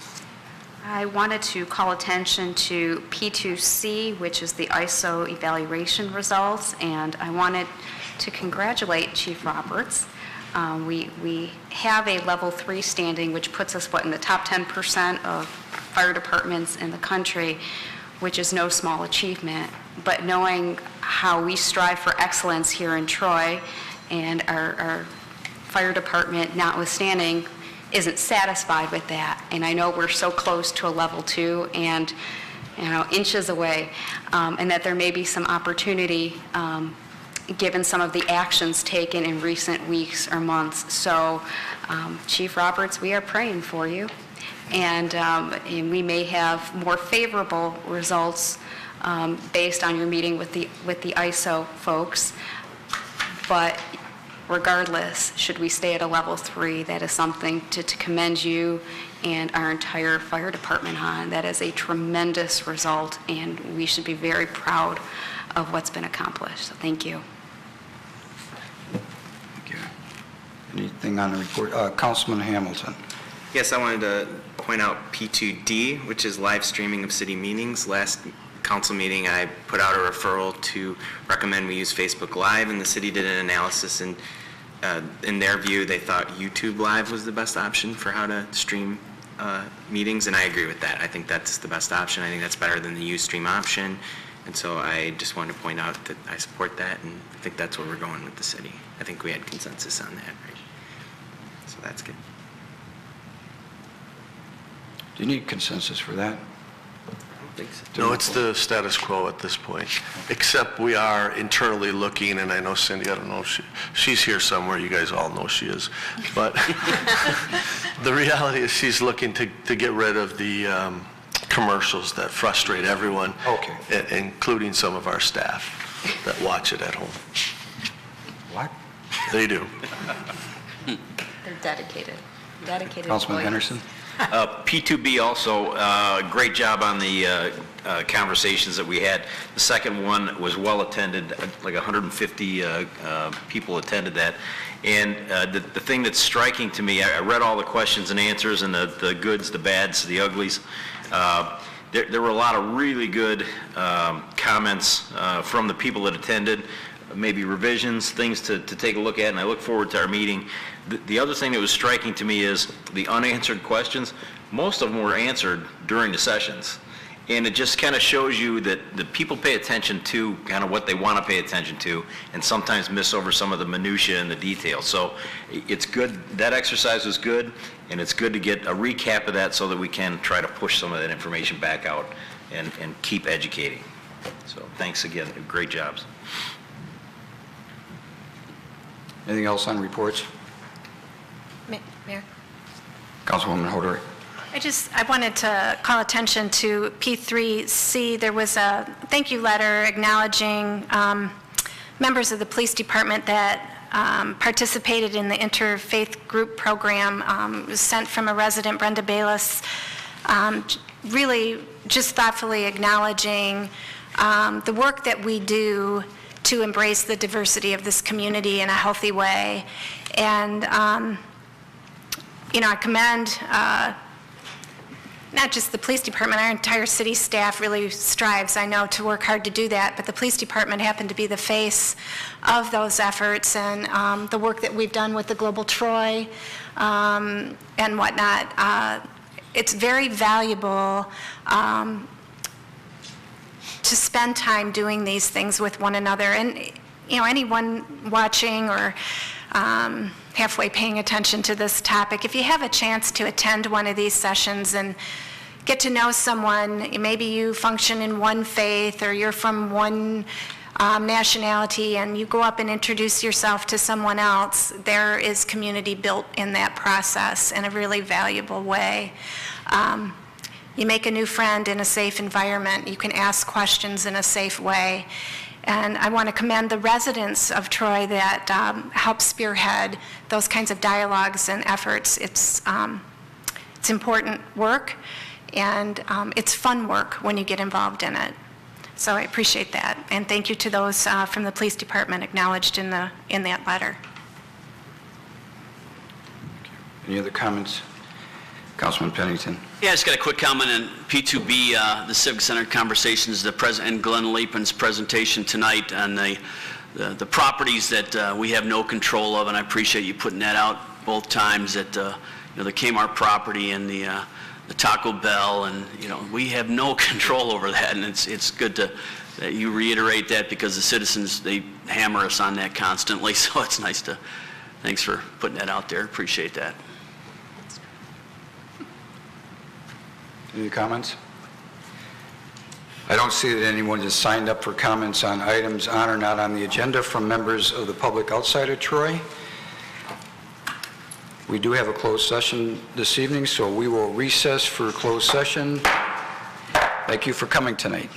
I wanted to call attention to P2C, which is the ISO evaluation results, and I wanted to congratulate Chief Roberts. We have a level 3 standing, which puts us, in the top 10% of fire departments in the country, which is no small achievement. But knowing how we strive for excellence here in Troy, and our fire department, notwithstanding, isn't satisfied with that. And I know we're so close to a level 2 and, inches away, and that there may be some opportunity given some of the actions taken in recent weeks or months. So, Chief Roberts, we are praying for you, and we may have more favorable results based on your meeting with the ISO folks. But regardless, should we stay at a level 3, that is something to commend you and our entire fire department on. That is a tremendous result, and we should be very proud of what's been accomplished. So thank you. Anything on the report? Councilman Hamilton. Yes, I wanted to point out P2D, which is live streaming of city meetings. Last council meeting, I put out a referral to recommend we use Facebook Live, and the city did an analysis, and in their view, they thought YouTube Live was the best option for how to stream meetings, and I agree with that. I think that's the best option. I think that's better than the Ustream option, and so I just wanted to point out that I support that, and I think that's where we're going with the city. I think we had consensus on that, right? So that's good. Do you need consensus for that? No, it's the status quo at this point, except we are internally looking, and I know Cindy, I don't know if she's here somewhere, you guys all know she is, but the reality is she's looking to get rid of the commercials that frustrate everyone, including some of our staff that watch it at home. What? They do. They're dedicated. Councilman Henderson? P2B also, great job on the conversations that we had. The second one was well attended, like 150 people attended that. And the thing that's striking to me, I read all the questions and answers and the goods, the bads, the uglies. There were a lot of really good comments from the people that attended, maybe revisions, things to take a look at, and I look forward to our meeting. The other thing that was striking to me is the unanswered questions. Most of them were answered during the sessions. And it just kind of shows you that the people pay attention to kind of what they want to pay attention to and sometimes miss over some of the minutia and the details. So it's good, that exercise was good, and it's good to get a recap of that so that we can try to push some of that information back out and keep educating. So thanks again, great jobs. Anything else on reports? Mayor? Councilwoman Hoderick. I wanted to call attention to P3C. There was a thank you letter acknowledging members of the police department that participated in the interfaith group program. It was sent from a resident, Brenda Bayless, really just thoughtfully acknowledging the work that we do to embrace the diversity of this community in a healthy way. And, I commend not just the police department, our entire city staff really strives, I know, to work hard to do that, but the police department happened to be the face of those efforts, and the work that we've done with the Global Troy and whatnot. It's very valuable to spend time doing these things with one another. And, anyone watching or halfway paying attention to this topic, if you have a chance to attend one of these sessions and get to know someone, maybe you function in one faith or you're from one nationality, and you go up and introduce yourself to someone else, there is community built in that process in a really valuable way. You make a new friend in a safe environment. You can ask questions in a safe way. And I want to commend the residents of Troy that help spearhead those kinds of dialogues and efforts. It's important work, and it's fun work when you get involved in it. So I appreciate that. And thank you to those from the police department acknowledged in that letter. Any other comments? Councilman Pennington. Yeah, I just got a quick comment on P2B, the Civic Center conversations, the President Glenn Lapin's presentation tonight on the properties that we have no control of, and I appreciate you putting that out both times, that the Kmart property and the Taco Bell, and we have no control over that, and it's good that you reiterate that, because the citizens, they hammer us on that constantly, so it's nice to, thanks for putting that out there, appreciate that. Any comments? I don't see that anyone has signed up for comments on items on or not on the agenda from members of the public outside of Troy. We do have a closed session this evening, so we will recess for closed session. Thank you for coming tonight.